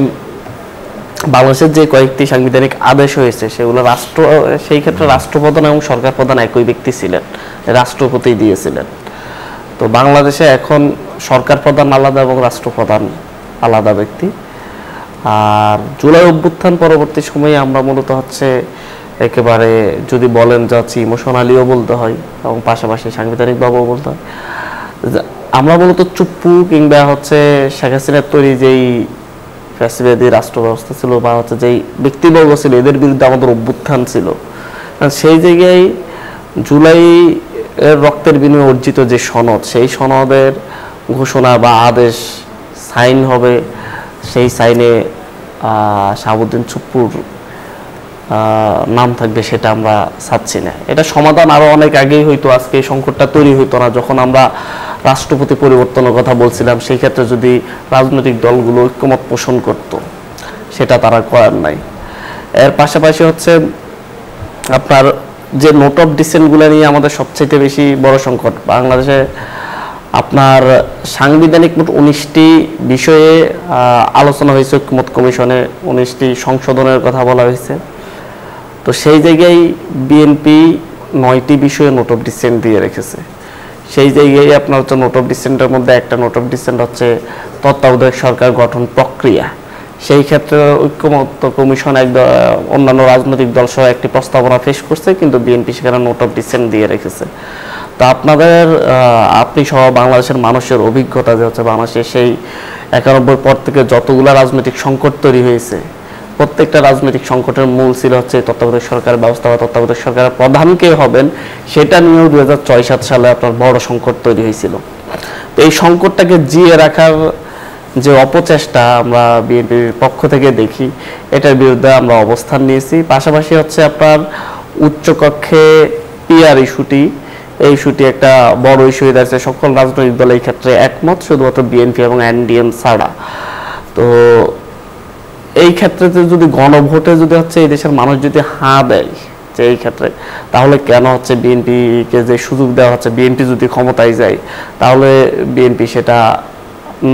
B: বাংলাদেশের যে কয়েকটি সাংবিধানিক আদেশ হয়েছে সেগুলো সেই ক্ষেত্রে রাষ্ট্রপ্রধান এবং সরকার প্রধান একই ব্যক্তি ছিলেন, রাষ্ট্রপতি দিয়েছিলেন। তো বাংলাদেশে এখন সরকার প্রধান আলাদা এবং রাষ্ট্রপ্রধান আলাদা ব্যক্তি। আর জুলাই অভ্যুত্থান পরবর্তী সময়ে আমরা মূলত হচ্ছে একেবারে যদি বলেন যে হচ্ছে ইমোশনালিও বলতে হয় এবং পাশাপাশি সাংবিধানিকভাবেও বলতে হয়, আমরা মূলত চুপ্পু কিংবা হচ্ছে শেখ হাসিনার তৈরি যেই ফ্যাসিবাদী রাষ্ট্র ব্যবস্থা ছিল বা হচ্ছে যেই ব্যক্তিবর্গ ছিল এদের বিরুদ্ধে আমাদের অভ্যুত্থান ছিল, সেই জায়গায় জুলাই এর রক্তের বিনিময়ে অর্জিত যে সনদ, সেই সনদের ঘোষণা বা আদেশ সাইন হবে, সেই সাইনে শাহাবুদ্দিন চুপ্পুর নাম থাকবে, সেটা আমরা চাচ্ছি না। এটা সমাধান আরো অনেক আগেই হইতো, আজকে এই সংকটটা তৈরি হইতো না। যখন আমরা রাষ্ট্রপতি পরিবর্তনের কথা বলছিলাম সেই ক্ষেত্রে যদি রাজনৈতিক দলগুলো ঐক্যমত পোষণ করত, সেটা তারা করার নাই। এর পাশাপাশি হচ্ছে আপনার যে নোট অফ ডিসেন্টগুলো নিয়ে আমাদের সবচেয়ে বেশি বড় সংকট বাংলাদেশে, আপনার সাংবিধানিক মোট 19টি বিষয়ে আলোচনা হয়েছে ঐক্যমত কমিশনে, 19টি সংশোধনের কথা বলা হয়েছে। তো সেই জায়গায় বিএনপি 9টি বিষয়ে নোট অফ ডিসেন্ট দিয়ে রেখেছে। সেই জায়গায় আপনার হচ্ছে নোট অফ ডিসেন্টের মধ্যে একটা নোট অফ ডিসেন্ট হচ্ছে তত্ত্বাবধায়ক সরকার গঠন প্রক্রিয়া। সেই ক্ষেত্রে ঐক্যমত কমিশন অন্যান্য রাজনৈতিক দল সহ একটি প্রস্তাবনা পেশ করছে, কিন্তু বিএনপি সেখানে নোট অফ ডিসেন্ট দিয়ে রেখেছে। তো আপনি সহ বাংলাদেশের মানুষের অভিজ্ঞতা যে হচ্ছে বাংলাদেশের সেই 91 পর থেকে যতগুলো রাজনৈতিক সংকট তৈরি হয়েছে, প্রত্যেকটা রাজনৈতিক সংকটের মূল ছিল হচ্ছে তত্ত্বাবধায়ক সরকার ব্যবস্থা বা তত্ত্বাবধায়ক সরকারের প্রধান কে হবেন সেটা নিয়েও 2006-07 সালে আপনার বড় সংকট তৈরি হয়েছিল। তো এই সংকটটাকে জিয়ে রাখার যে অপচেষ্টা আমরা বিএনপির পক্ষ থেকে দেখি, এটার বিরুদ্ধে আমরা অবস্থান নিয়েছি। পাশাপাশি হচ্ছে আপনার উচ্চকক্ষে পিআর ইস্যুটি, এই ইস্যুটি একটা বড় ইস্যু হয়ে দাঁড়িয়েছে। সকল রাজনৈতিক দল এই ক্ষেত্রে একমত, শুধুমাত্র বিএনপি এবং এনডিএম ছাড়া। তো এই ক্ষেত্রে যদি গণভোটে যদি হচ্ছে এই দেশের মানুষ যদি হাঁ দেয় যে এই ক্ষেত্রে, তাহলে কেন হচ্ছে বিএনপিকে যে সুযোগ দেওয়া হচ্ছে, বিএনপি যদি ক্ষমতায় যায় তাহলে বিএনপি সেটা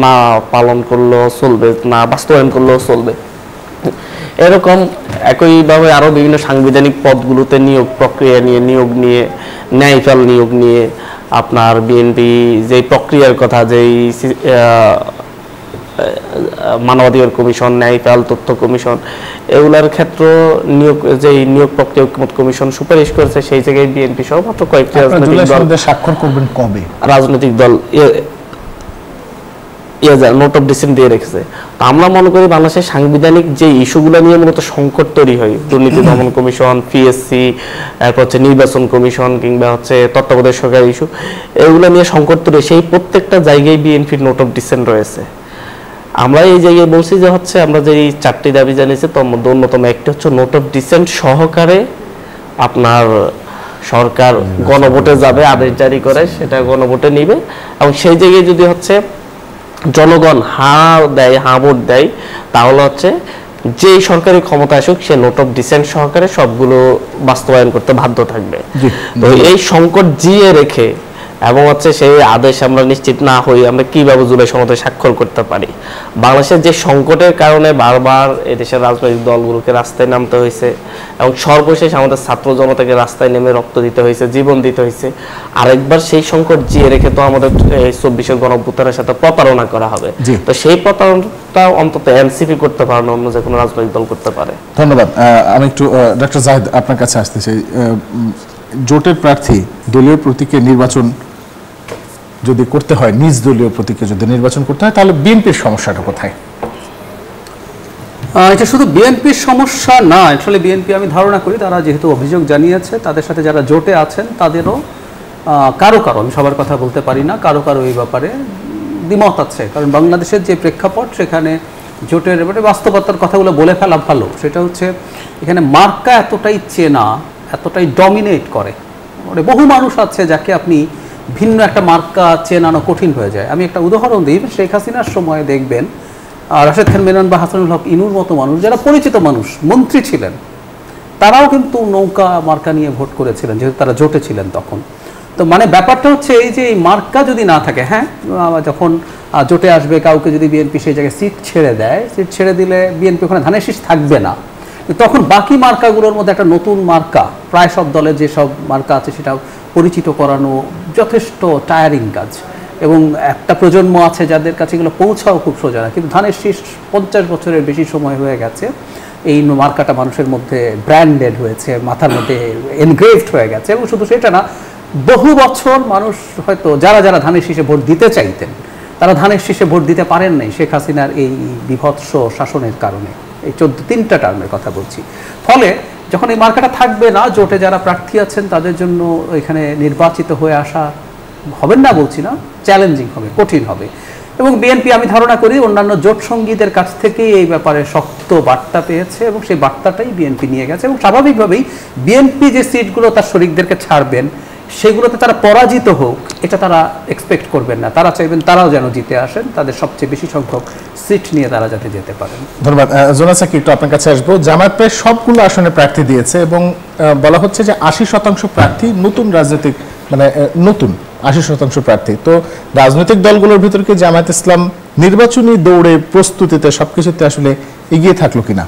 B: না পালন করলেও চলবে, না বাস্তবায়ন করলেও চলবে। এরকম একইভাবে আরও বিভিন্ন সাংবিধানিক পদগুলোতে নিয়োগ প্রক্রিয়া নিয়ে, ন্যায়পাল নিয়োগ নিয়ে আপনার বিএনপি যেই প্রক্রিয়ার কথা, যেই মানবাধিকার কমিশন, ন্যায়পাল, তথ্য কমিশন, এগুলার ক্ষেত্রে নিয়োগ প্রক্রিয়া ঐক্যমত কমিশন সুপারিশ করেছে। সেই জায়গায় বিএনপি সহ মাত্র কয়েকটি রাজনৈতিক দল
A: স্বাক্ষর করবেন কবে?
B: রাজনৈতিক দল নোট অফ ডিসেন্ট দিয়ে রেখেছে। তো আমরা মনে করি বাংলাদেশের সাংবিধানিক যে ইস্যুগুলো নিয়ে মূলত সংকট তৈরি হয়, দুর্নীতি দমন কমিশন, পিএসসি, তারপর হচ্ছে নির্বাচন কমিশন কিংবা হচ্ছে তত্ত্বাবধায়ক সরকার ইস্যু, এগুলো নিয়ে সংকট তৈরি, সেই প্রত্যেকটা জায়গায় বিএনপির নোট অফ ডিসেন্ট রয়েছে। আমরা এই জায়গায় বলছি যে হচ্ছে আমরা যে 4টি দাবি জানিয়েছি তার মধ্যে অন্যতম একটি হচ্ছে নোট অফ ডিসেন্ট সহকারে আপনার সরকার গণভোটে যাবে, আদেশ জারি করে সেটা গণভোটে নিবে, এবং সেই জায়গায় যদি হচ্ছে জনগণ হাঁ ভোট দেয় তাহলে হচ্ছে যেই সরকারি ক্ষমতা আসুক সে নোট অফ ডিসেন্ট সহকারে সবগুলো বাস্তবায়ন করতে বাধ্য থাকবে। তো এই সংকট জিয়ে রেখে এবং হচ্ছে সেই আদেশ আমরা নিশ্চিত না হই আমরা কিভাবে জুলাই সনদে স্বাক্ষর করতে পারি। বাংলাদেশের যে সংকটের কারণে বারবার এদেশের রাজনৈতিক দলগুলোকে রাস্তায় নামতে হয়েছে এবং সর্বশেষ আমাদের ছাত্র জনতাকে রাস্তায় নেমে রক্ত দিতে হয়েছে, জীবন দিতে হয়েছে। আরেকবার সেই সংকট জিয়ে রেখে তো আমাদের 24-এর গণঅভ্যুত্থানের সাথে প্রতারণা করা হবে। তো সেই প্রতারণাটা অন্তত এনসিপি করতে পারে না, অন্য যে কোনো রাজনৈতিক দল করতে পারে।
A: ধন্যবাদ। আমি একটু ডক্টর জাহিদ আপনার কাছে আসতে চাই। জোটের প্রার্থী দলীয় প্রতীকে নির্বাচন যদি করতে হয়, নিজ দলীয় প্রতীকে যদি নির্বাচন করতে হয়, তাহলে বিএনপির সমস্যাটা কোথায়?
C: এটা শুধু বিএনপির সমস্যা না, আসলে বিএনপি আমি ধারণা করি তারা যেহেতু অভিযোগ জানিয়েছে, তাদের সাথে যারা জোটে আছেন তাদেরও কারো আমি সবার কথা বলতে পারি না, কারো এই ব্যাপারে দ্বিমত আছে। কারণ বাংলাদেশের যে প্রেক্ষাপট সেখানে জোটের ব্যাপারে বাস্তবতার কথাগুলো বলে ফেলা ভালো। সেটা হচ্ছে এখানে মার্কা এতটাই চেনা, এতটাই ডমিনেট করে, মানে বহু মানুষ আছে যাকে আপনি ভিন্ন একটা মার্কা চেনানো কঠিন হয়ে যায়। আমি একটা উদাহরণ দিই, শেখ হাসিনার সময় দেখবেন রাশেদ খান মেনন বা হাসানুল হক ইনুর মতো মানুষ যারা পরিচিত মানুষ, মন্ত্রী ছিলেন, তারাও কিন্তু নৌকা মার্কা নিয়ে ভোট করেছিলেন যেহেতু তারা জোটে ছিলেন তখন। তো মানে ব্যাপারটা হচ্ছে এই যে এই মার্কা যদি না থাকে, হ্যাঁ যখন জোটে আসবে, কাউকে যদি বিএনপি সেই জায়গায় সিট ছেড়ে দেয়, সিট ছেড়ে দিলে বিএনপি ওখানে ধানের শীষ থাকবে না, তখন বাকি মার্কাগুলোর মধ্যে একটা নতুন মার্কা, প্রায় সব দলের যেসব মার্কা আছে সেটা পরিচিত করানো যথেষ্ট টায়ারিং কাজ, এবং একটা প্রজন্ম আছে যাদের কাছে এগুলো পৌঁছাও খুব সোজা না। কিন্তু ধানের শীষ 50 বছরের বেশি সময় হয়ে গেছে, এই মার্কাটা মানুষের মধ্যে ব্র্যান্ডেড হয়েছে, মাথার মধ্যে এনগ্রেভড হয়ে গেছে। এবং শুধু সেটা না, বহু বছর মানুষ হয়তো যারা ধানের শীষে ভোট দিতে চাইতেন তারা ধানের শীষে ভোট দিতে পারেন নাই শেখ হাসিনার এই বিভৎস শাসনের কারণে, এই 3টা টার্মের কথা বলছি। ফলে যখন এই মার্কাটা থাকবে না, জোটে যারা প্রার্থী আছেন তাদের জন্য এখানে নির্বাচিত হয়ে আসা হবেন না বলছি না, চ্যালেঞ্জিং হবে, কঠিন হবে। এবং বিএনপি আমি ধারণা করি অন্যান্য জোট সঙ্গীদের কাছ থেকেই এই ব্যাপারে শক্ত বার্তা পেয়েছে এবং সেই বার্তাটাই বিএনপি নিয়ে গেছে। এবং স্বাভাবিকভাবেই বিএনপি যে সিটগুলো তার শরিকদেরকে ছাড়বেন সেগুলোতে তারা পরাজিত হোক এটা তারা এক্সপেক্ট করবেন না, তারা চাইবেন তারাও যেন জিতে আসেন, তাদের সবচেয়ে বেশি সংখ্যক সিট নিয়ে তারা যাতে যেতে পারেন।
A: ধন্যবাদ। জোনাস সাকি, একটু আপনার কাছে আসবো। জামায়াত প্রায় সবগুলো আসনে প্রার্থী দিয়েছে এবং বলা হচ্ছে যে 80% প্রার্থী নতুন রাজনৈতিক, মানে নতুন 80% প্রার্থী। তো রাজনৈতিক দলগুলোর ভিতর কি জামায়াত ইসলাম নির্বাচনী দৌড়ে প্রস্তুতিতে সবকিছুতে আসলে এগিয়ে থাকলো কিনা?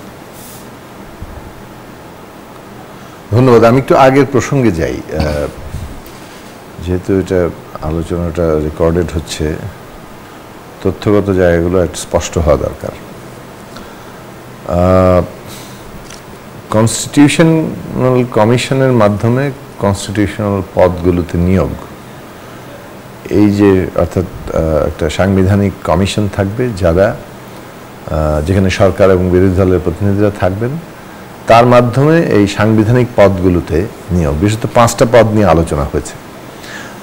D: ধন্যবাদ। আমি একটু আগের প্রসঙ্গে যাই, যেহেতু এটা আলোচনাটা রেকর্ডেড হচ্ছে, তথ্যগত জায়গাগুলো একটু স্পষ্ট হওয়া দরকার। কনস্টিটিউশনাল কমিশনের মাধ্যমে কনস্টিটিউশনাল পদগুলোতে নিয়োগ, এই যে অর্থাৎ একটা সাংবিধানিক কমিশন থাকবে যারা, যেখানে সরকার এবং বিরোধী দলের প্রতিনিধিরা থাকবেন, তার মাধ্যমে এই সাংবিধানিক পদগুলোতে নিয়োগ, বিশেষত 5টা পদ নিয়ে আলোচনা হয়েছে।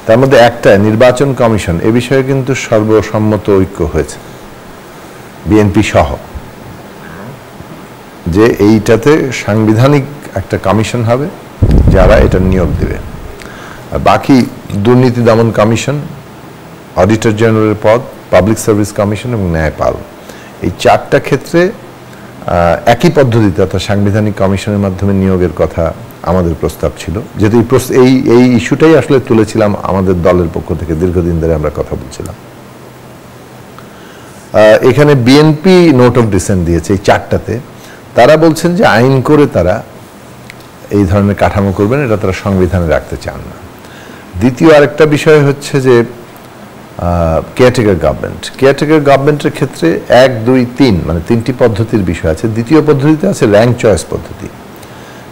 D: তার মধ্যে একটা নির্বাচন কমিশন, এ বিষয়ে কিন্তু সর্বসম্মত ঐক্য হয়েছে বিএনপি সহ, যে এইটাতে সাংবিধানিক একটা কমিশন হবে যারা এটা নিয়োগ দেবে। আর বাকি দুর্নীতি দমন কমিশন, অডিটর জেনারেলের পদ, পাবলিক সার্ভিস কমিশন এবং ন্যায়পাল, এই 4টা ক্ষেত্রে একই পদ্ধতিতে অর্থাৎ সাংবিধানিক কমিশনের মাধ্যমে নিয়োগের কথা আমাদের প্রস্তাব ছিল। যেহেতু এই ইস্যুটাই আসলে তুলেছিলাম আমাদের দলের পক্ষ থেকে, দীর্ঘদিন ধরে আমরা কথা বলছিলাম। এখানে বিএনপি নোট অফ ডিসেন্ট দিয়েছে এই 4টাতে। তারা বলছেন যে আইন করে তারা এই ধরনের কাঠামো করবেন, এটা তারা সংবিধানে রাখতে চান না। দ্বিতীয় আরেকটা বিষয় হচ্ছে যে কেয়ারটেকার গভর্নমেন্ট। কেয়ারটেকার গভর্নমেন্টের ক্ষেত্রে 1, 2, 3 মানে 3টি পদ্ধতির বিষয় আছে। দ্বিতীয় পদ্ধতিতে আছে র্যাঙ্ক চয়েস পদ্ধতি।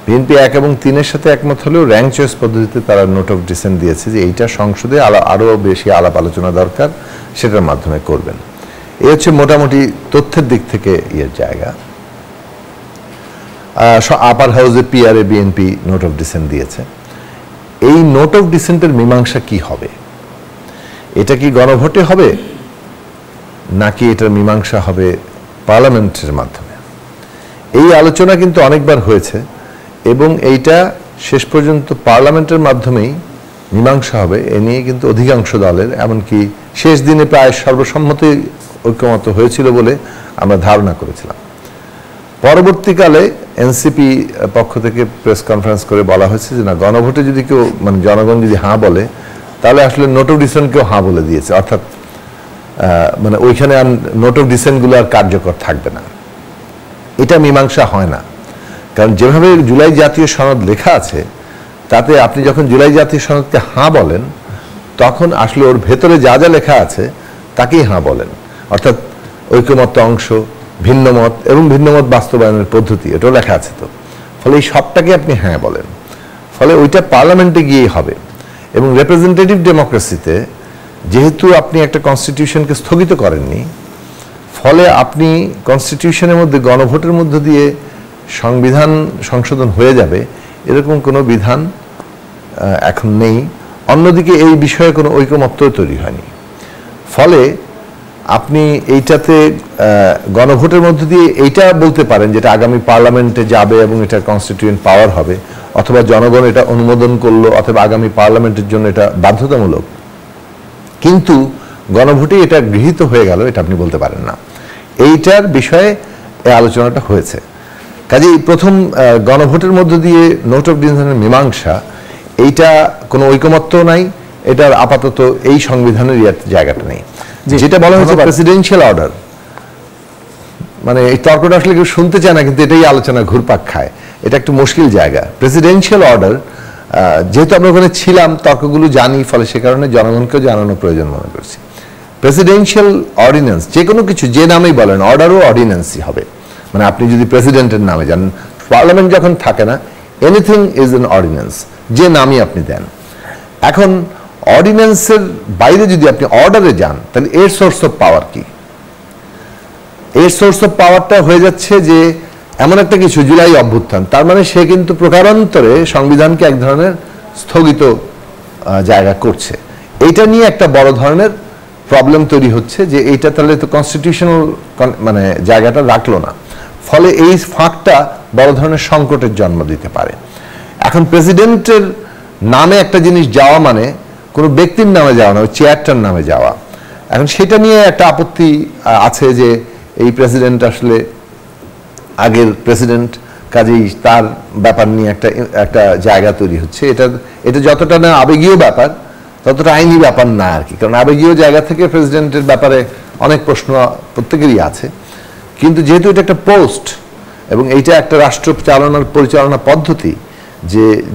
D: বিএনপি 1 এবং 3-এর সাথে একমত হলেও র্যাঙ্ক চয়েস পদ্ধতিতে তারা নোট অফ ডিসেন্ট দিয়েছে যে এইটা সংসদে আরও বেশি আলাপ আলোচনা দরকার, সেটার মাধ্যমে করবেন। এই হচ্ছে মোটামুটি তথ্যের দিক থেকে জায়গা। আপার হাউসে P R A BNP note of dissent দিয়েছে। এই নোট অফ ডিসেন্টের মীমাংসা কি হবে? এটা কি গণভোটে হবে নাকি এটার মীমাংসা হবে পার্লামেন্টের মাধ্যমে? এই আলোচনা কিন্তু অনেকবার হয়েছে এবং এইটা শেষ পর্যন্ত পার্লামেন্টের মাধ্যমেই মীমাংসা হবে এ নিয়ে কিন্তু অধিকাংশ দলের, এমনকি শেষ দিনে প্রায় সর্বসম্মতি ঐক্যমত হয়েছিল বলে আমরা ধারণা করেছিলাম। পরবর্তীকালে এনসিপি পক্ষ থেকে প্রেস কনফারেন্স করে বলা হয়েছে যে না, গণভোটে যদি কেউ, মানে জনগণ যদি হাঁ বলে, তাহলে আসলে নোট অফ ডিসেন্টকেও হাঁ বলে দিয়েছে, অর্থাৎ মানে ওইখানে আর নোট অফ ডিসেন্টগুলো আর কার্যকর থাকবে না। এটা মীমাংসা হয় না, কারণ যেভাবে জুলাই জাতীয় সনদ লেখা আছে তাতে আপনি যখন জুলাই জাতীয় সনদকে হাঁ বলেন তখন আসলে ওর ভেতরে যা যা লেখা আছে তাকেই হাঁ বলেন, অর্থাৎ ঐকমত্য অংশ, ভিন্নমত এবং ভিন্নমত বাস্তবায়নের পদ্ধতি, এটাও লেখা আছে। তো ফলে এই সবটাকে আপনি হ্যাঁ বলেন, ফলে ওইটা পার্লামেন্টে গিয়েই হবে। এবং রিপ্রেজেন্টেটিভ ডেমোক্রেসিতে যেহেতু আপনি একটা কনস্টিটিউশনকে স্থগিত করেননি, ফলে আপনি কনস্টিটিউশনের মধ্যে গণভোটের মধ্য দিয়ে সংবিধান সংশোধন হয়ে যাবে এরকম কোনো বিধান এখন নেই। অন্যদিকে এই বিষয়ে কোনো ঐকমত্য তৈরি হয়নি, ফলে আপনি এইটাতে গণভোটের মধ্য দিয়ে এইটা বলতে পারেন যেটা আগামী পার্লামেন্টে যাবে এবং এটা কনস্টিটিউয়েন্ট পাওয়ার হবে, অথবা জনগণ এটা অনুমোদন করলো, অথবা আগামী পার্লামেন্টের জন্য এটা বাধ্যতামূলক, কিন্তু গণভোটে এটা গৃহীত হয়ে গেল এটা আপনি বলতে পারেন না। এইটার বিষয়ে এই আলোচনাটা হয়েছে। কাজেই প্রথম গণভোটের মধ্য দিয়ে নোট অফ ডিসেন্টের মীমাংসা, এইটা কোনো ঐকমত্য নাই এটার আপাতত এই সংবিধানের জায়গাটা নেই। যেটা বলা হয়েছে প্রেসিডেন্সিয়াল অর্ডার, মানে এই তর্কটা আসলে কেউ শুনতে চায় না, কিন্তু এটাই আলোচনা ঘুরপাক খায়। এটা একটু মুশকিল জায়গা। প্রেসিডেন্সিয়াল অর্ডার, যেহেতু আমরা ওখানে ছিলাম, তর্কগুলো জানি, ফলে সে কারণে জনগণকেও জানানো প্রয়োজন মনে করছি। প্রেসিডেন্সিয়াল অর্ডিন্যান্স যে কোনো কিছু যে নামেই বলেন, অর্ডারও অর্ডিন্যান্সই হবে। মানে আপনি যদি প্রেসিডেন্টের নামে যান, পার্লামেন্ট যখন থাকে না, এনিথিং ইজ এন অর্ডিন্যান্স, যে নামই আপনি দেন। এখন অর্ডিন্যান্সের বাইরে যদি আপনি অর্ডারে যান, তাহলে এর সোর্স অফ পাওয়ার কি? এর সোর্স অফ পাওয়ারটা হয়ে যাচ্ছে যে এমন একটা কিছু, জুলাই অভ্যুত্থান, তার মানে সে কিন্তু প্রকারান্তরে সংবিধানকে এক ধরনের স্থগিত জায়গা করছে। এটা নিয়ে একটা বড় ধরনের প্রবলেম তৈরি হচ্ছে যে এইটা তাহলে তো কনস্টিটিউশনাল মানে জায়গাটা রাখলো না, ফলে এই ফাঁকটা বড় ধরনের সংকটের জন্ম দিতে পারে। এখন প্রেসিডেন্টের নামে একটা জিনিস যাওয়া মানে কোনো ব্যক্তির নামে যাওয়া না, ওই চেয়ারটার নামে যাওয়া। এখন সেটা নিয়ে একটা আপত্তি আছে যে এই প্রেসিডেন্ট আসলে আগের প্রেসিডেন্ট, কাজেই তার ব্যাপার নিয়ে একটা জায়গা তৈরি হচ্ছে। এটা যতটা না আবেগীয় ব্যাপার, ততটা আইনি ব্যাপার না আর কি। কারণ আবেগীয় জায়গা থেকে প্রেসিডেন্টের ব্যাপারে অনেক প্রশ্ন প্রত্যেকেরই আছে, কিন্তু যেহেতু এটা একটা পোস্ট এবং এইটা একটা রাষ্ট্র পরিচালনার পদ্ধতি,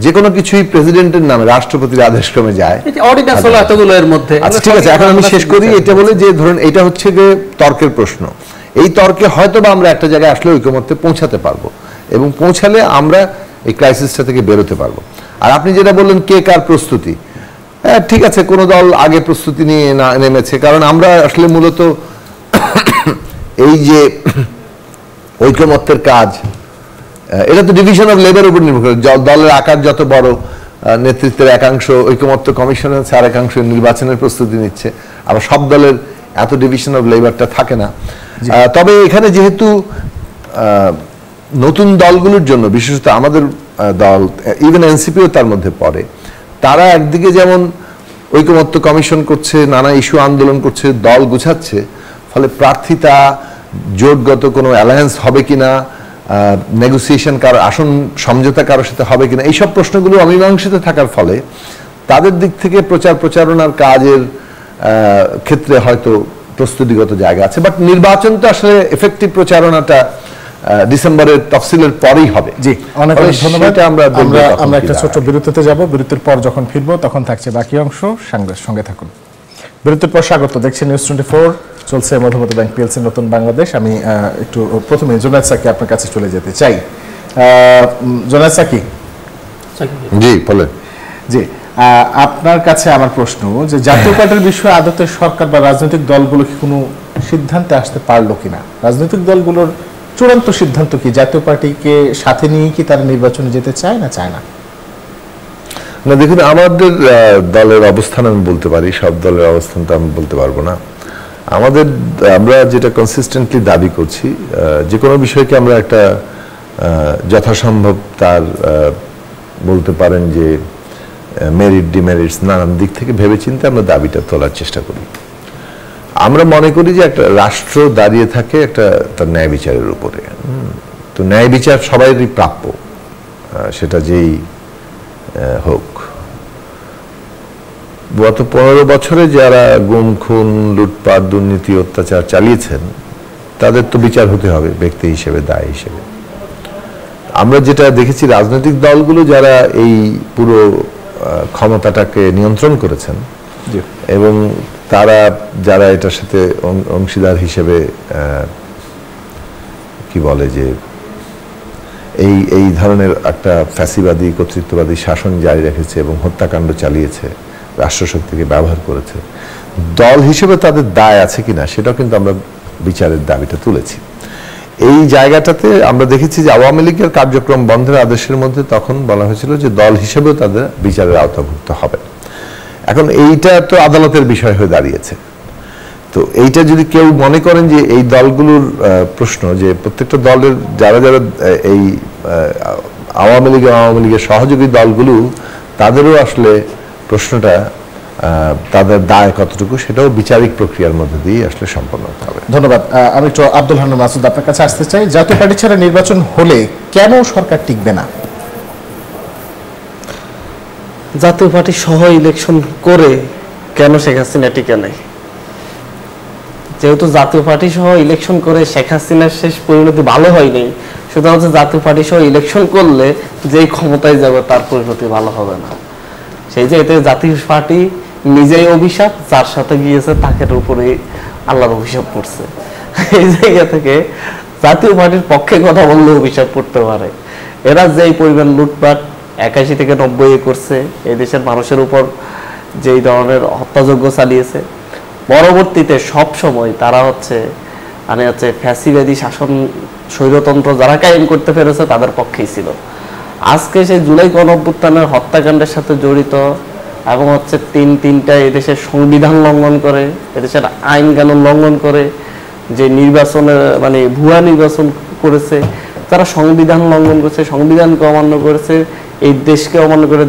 D: যে কোনো কিছুই প্রেসিডেন্টের নামে রাষ্ট্রপতির আদেশক্রমে যায়।
C: অর্ডিন্যান্স হলো এতগুলো এর মধ্যে।
D: আচ্ছা ঠিক আছে, এখন আমি শেষ করি এটা বলে যে ধরুন এটা হচ্ছে যে তর্কের প্রশ্ন। এই তর্কে হয়তো বা আমরা একটা জায়গায় আসলে ঐকমত্যে পৌঁছাতে পারবো, এবং পৌঁছালে আমরা এই ক্রাইসিসটা থেকে বেরোতে পারবো। আর আপনি যেটা বললেন কে কার প্রস্তুতি, হ্যাঁ ঠিক আছে, কোনো দল আগে প্রস্তুতি নিয়ে নেমেছে, কারণ আমরা আসলে মূলত এই যে ঐকমত্যের কাজ, এটা তো ডিভিশন অফ লেবার উপর নির্ভর করে। দলের আকার যত বড়, নেতৃত্বের একাংশ ঐকমত্য কমিশনের হচ্ছে, আর একাংশ নির্বাচনের প্রস্তুতি নিচ্ছে। আবার সব দলের এত ডিভিশন অফ লেবারটা থাকে না। তবে এখানে যেহেতু নতুন দলগুলোর জন্য, বিশেষত আমাদের দল, ইভেন এনসিপিও তার মধ্যে পড়ে, তারা একদিকে যেমন ঐকমত্য কমিশন করছে, নানা ইস্যু আন্দোলন করছে, দল গুছাচ্ছে, ফলে প্রার্থিতা, জোটগত কোনো অ্যালায়েন্স হবে কিনা, নেগোসিয়েশন কারো, আসন সমঝোতা কারোর সাথে হবে কিনা, এইসব প্রশ্নগুলো অমীমাংসিত থাকার ফলে তাদের দিক থেকে প্রচারণার কাজের ক্ষেত্রে হয়তো প্রস্তুতিগত জায়গা আছে। বাট নির্বাচন তো আসলে এফেক্টিভ প্রচারণাটা ডিসেম্বরের তফসিলের পরেই হবে।
A: জি, অনেক অনেক ধন্যবাদ। আমরা একটা ছোট বিরতিতে যাব। বিরতির পর যখন ফিরবো তখন থাকছে বাকি অংশ, সঙ্গে থাকুন। বিরতির পর স্বাগত, দেখছেন নিউজ 24, চলছে মধুমতি ব্যাংক পিএলসি নতুন বাংলাদেশ। আমি একটু প্রথমে জোনায়েদ সাকি আপনার কাছে চলে যেতে চাই। জোনায়েদ সাকি,
D: জি বলেন।
A: জি, আপনার কাছে আমার প্রশ্ন যে জাতীয় পার্টির বিষয়ে আদতে সরকার বা রাজনৈতিক দলগুলো কি কোনো সিদ্ধান্তে আসতে পারলো কিনা? রাজনৈতিক দলগুলোর চূড়ান্ত সিদ্ধান্ত কি? জাতীয় পার্টিকে সাথে নিয়ে কি তারা নির্বাচনে যেতে চায় না চায় না?
D: না দেখুন, আমাদের দলের অবস্থান আমি বলতে পারি, সব দলের অবস্থান তো আমি বলতে পারবো না। আমরা যেটা কনসিস্টেন্টলি দাবি করছি, যে কোনো বিষয়কে আমরা একটা যথাসম্ভব তার বলতে পারেন যে মেরিট ডিমেরিটস নানান দিক থেকে ভেবেচিন্তে আমরা দাবিটা তোলার চেষ্টা করি। আমরা মনে করি যে একটা রাষ্ট্র দাঁড়িয়ে থাকে একটা তার ন্যায় বিচারের উপরে। তো ন্যায় বিচার সবাইরই প্রাপ্য, সেটা যেই হোক। গত 15 বছরে যারা গুম খুন, লুটপাট, দুর্নীতি, অত্যাচার চালিয়েছেন, তাদের তো বিচার হতে হবে ব্যক্তি হিসেবে, দায় হিসেবে। আমরা যেটা দেখেছি, রাজনৈতিক দলগুলো যারা এই পুরো ক্ষমতাটাকে নিয়ন্ত্রণ করেছেন এবং তারা যারা এটার সাথে অংশীদার হিসেবে কি বলে যে এই ধরনের একটা ফ্যাসিবাদী কর্তৃত্ববাদী শাসন জারি রেখেছে এবং হত্যাকাণ্ড চালিয়েছে, রাষ্ট্রশক্তিকে ব্যবহার করেছে, দল হিসেবে তাদের দায় আছে কিনা সেটাও কিন্তু আমরা বিচারের দাবিটা তুলেছি। এই জায়গাটাতে আমরা দেখেছি যে আওয়ামী লীগের কার্যক্রম বন্ধের আদেশের মধ্যে তখন বলা হয়েছিল যে দল হিসেবেও তাদের বিচারের আওতাভুক্ত হবে। এখন এইটা তো আদালতের বিষয় হয়ে দাঁড়িয়েছে। তো এইটা যদি কেউ মনে করেন যে এই দলগুলোর প্রশ্ন, যে প্রত্যেকটা দলের যারা যারা এই আওয়ামী লীগের সহযোগী দলগুলো, তাদেরও আসলে প্রশ্নটা তাদের দায় কতটুকু, সেটাও বিচারিক প্রক্রিয়ার মধ্যে দিয়ে আসলে সম্পন্ন হতে হবে।
A: ধন্যবাদ। আমি একটু আব্দুল হান্নান মাসুদ আপনার কাছে আসতে চাই। জাতীয় পার্টি ছাড়া নির্বাচন হলে কেন সরকার টিকবে না?
B: জাতীয় পার্টি সহ ইলেকশন করে কেন শেখ হাসিনা টিকে নেই? যেহেতু জাতীয় পার্টি সহ ইলেকশন করে শেখ হাসিনার শেষ পরিণতি ভালো হয়নি, সুতরাং জাতীয় পার্টি সহ ইলেকশন করলে যেই ক্ষমতায় যাবে তার পরিণতি ভালো হবে না। সেই যে এতে জাতীয় পার্টি নিজেই অভিশাপ, যার সাথে গিয়েছে তাকে উপরে আল্লাহর অভিশাপ পড়ছে। এই জায়গা থেকে জাতীয় পার্টির পক্ষে কথা বললে অভিশাপ পড়তে পারে। এরা যেই পরিমাণ লুটপাট 81 থেকে 90 করছে, এই দেশের মানুষের উপর যেই ধরনের হত্যাযজ্ঞ চালিয়েছে, পরবর্তীতে সব সময় তারা হচ্ছে ফ্যাসিবাদী শাসন, স্বৈরতন্ত্র যারা কায়েম করতে পেরেছে তাদের পক্ষেই ছিল। আজকে সেই জুলাই গণঅভ্যুত্থানের হত্যাকাণ্ডের সাথে জড়িত এবং তিনটা এদেশের সংবিধান লঙ্ঘন করে, এদেশের আইন কানুন লঙ্ঘন করে যে নির্বাচনের ভুয়া নির্বাচন করেছে, তারা সংবিধান লঙ্ঘন করেছে, সংবিধানকে অমান্য করেছে, এই দেশকে অমান্য করে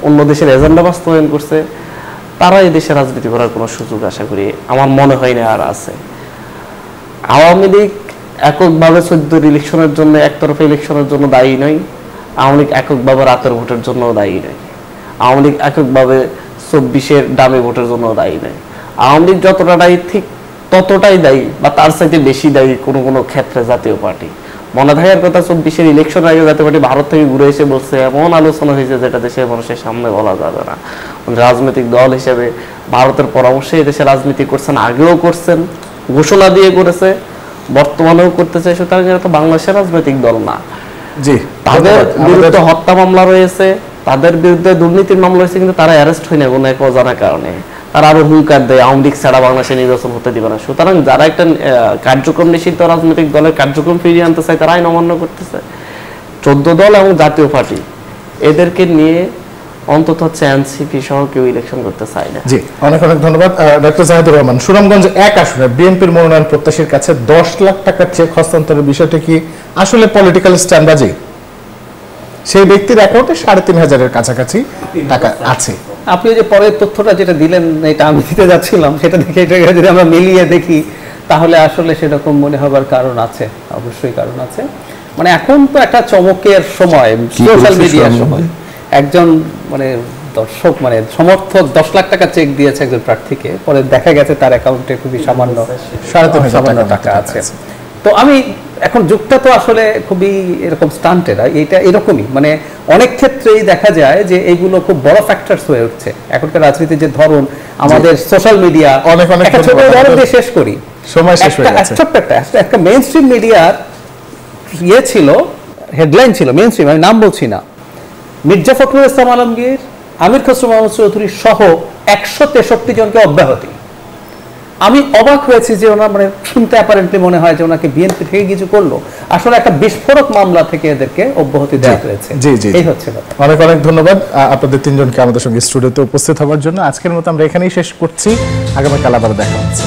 B: অন্য দেশের এজেন্ডা বাস্তবায়ন করছে, তারা এই দেশে রাজনীতি করার কোনো সুযোগ আশা করি আমার মনে হয় না আর আছে। আওয়ামী লীগ এককভাবে 14 ইলেকশনের জন্য, একতরফা ইলেকশনের জন্য দায়ী নয়। আওয়ামী লীগ এককভাবে রাতের ভোটের জন্য দায়ী নয়। আওয়ামী লীগ এককভাবে 24-এর দামি ভোটের জন্য দায়ী নয়। আওয়ামী লীগ যতটা দায়ী ঠিক ততটাই দায়ী বা তার চাইতে বেশি দায়ী কোনো কোনো ক্ষেত্রে জাতীয় পার্টি। মনে থাকার কথা, 24-এর ইলেকশন আগে জাতীয় পার্টি ভারত থেকে ঘুরে এসে বলছে, এমন আলোচনা হয়েছে যেটা দেশের মানুষের সামনে বলা যাবে না। রাজনৈতিক দল হিসেবে ভারতের পরামর্শে এদেশে রাজনীতি করছেন, আগেও করছেন, ঘোষণা দিয়ে করেছে, বর্তমানেও করতেছে। সুতরাং এরা তো বাংলাদেশের রাজনৈতিক দল না।
A: জি,
B: তাদের বিরুদ্ধে হত্যা মামলা রয়েছে, তাদের বিরুদ্ধে দুর্নীতির মামলা রয়েছে, কিন্তু তারা অ্যারেস্ট হয় না কোনো এক অজানা কারণে। তারা আরো হুঙ্কার দেয় আওয়ামী লীগ ছাড়া বাংলাদেশে নির্বাচন হতে দিবে না। সুতরাং যারা একটা কার্যক্রম নিষিদ্ধ রাজনৈতিক দলের কার্যক্রম ফিরিয়ে আনতে চায়, তারা আইন অমান্য করতেছে। 14 দল এবং জাতীয় পার্টি এদেরকে নিয়ে অন্তত এনসিপি সহ কেউ ইলেকশন করতে চায় না।
A: জি, অনেক অনেক ধন্যবাদ ডক্টর জাহিদুর রহমান। সুনামগঞ্জ 1 আসনে বিএনপির মনোনয়ন প্রত্যাশীর কাছে 10 লাখ টাকার চেক হস্তান্তরের বিষয়টি কি আসলে পলিটিক্যাল স্ট্যান্ডবাজি? সেই ব্যক্তির অ্যাকাউন্টে 3,500-এর কাছাকাছি টাকা আছে।
C: আপনি যে পরের তথ্যটা যেটা দিলেন, এটা আমি দিতে যাচ্ছিলাম, সেটা দেখে এটা যদি আমরা মিলিয়ে দেখি তাহলে আসলে সেরকম মনে হবার কারণ আছে, অবশ্যই কারণ আছে। এখন তো একটা চমকের সময়, সোশ্যাল মিডিয়ার সময়। একজন দর্শক সমর্থক 10 লাখ টাকা চেক দিয়েছে একজন প্রার্থীকে, পরে দেখা গেছে তার অ্যাকাউন্টে খুবই সামান্য টাকা আছে। তো আমি এখন যুগটা তো আসলে খুবই এরকম স্টান্টেড, এটা এরকমই অনেক ক্ষেত্রেই দেখা যায় যে এইগুলো খুব বড় ফ্যাক্টরস হয়ে উঠছে এখনকার রাজনীতির যে ধরন, আমাদের সোশ্যাল মিডিয়া। একটা ছোট উদাহরণ দিয়ে শেষ করি,
A: সময় শেষ হয়ে গেছে।
C: একটা মেইন স্ট্রিম মিডিয়ার ছিল, হেডলাইন ছিল মেইন স্ট্রিম, আমি নাম বলছি না, মির্জা ফখরুল ইসলাম আলমগীর, আমির খসরু মাহমুদ চৌধুরী সহ 163 জনকে অব্যাহতি। আমি অবাক হয়েছি যে ওনার শুনতে অ্যাপারেন্টলি মনে হয় যে ওনাকে বিএনপি থেকে কিছু করলো, আসলে একটা বিস্ফোরক মামলা থেকে এদেরকে অব্যাহতি দেওয়া হয়েছে।
A: জি জি,
C: এই হচ্ছে কথা।
A: অনেক অনেক ধন্যবাদ আপনাদের তিনজনকে আমাদের সঙ্গে স্টুডিওতে উপস্থিত হওয়ার জন্য। আজকের মতো আমরা এখানেই শেষ করছি, আগামীকাল আবার দেখা হচ্ছে।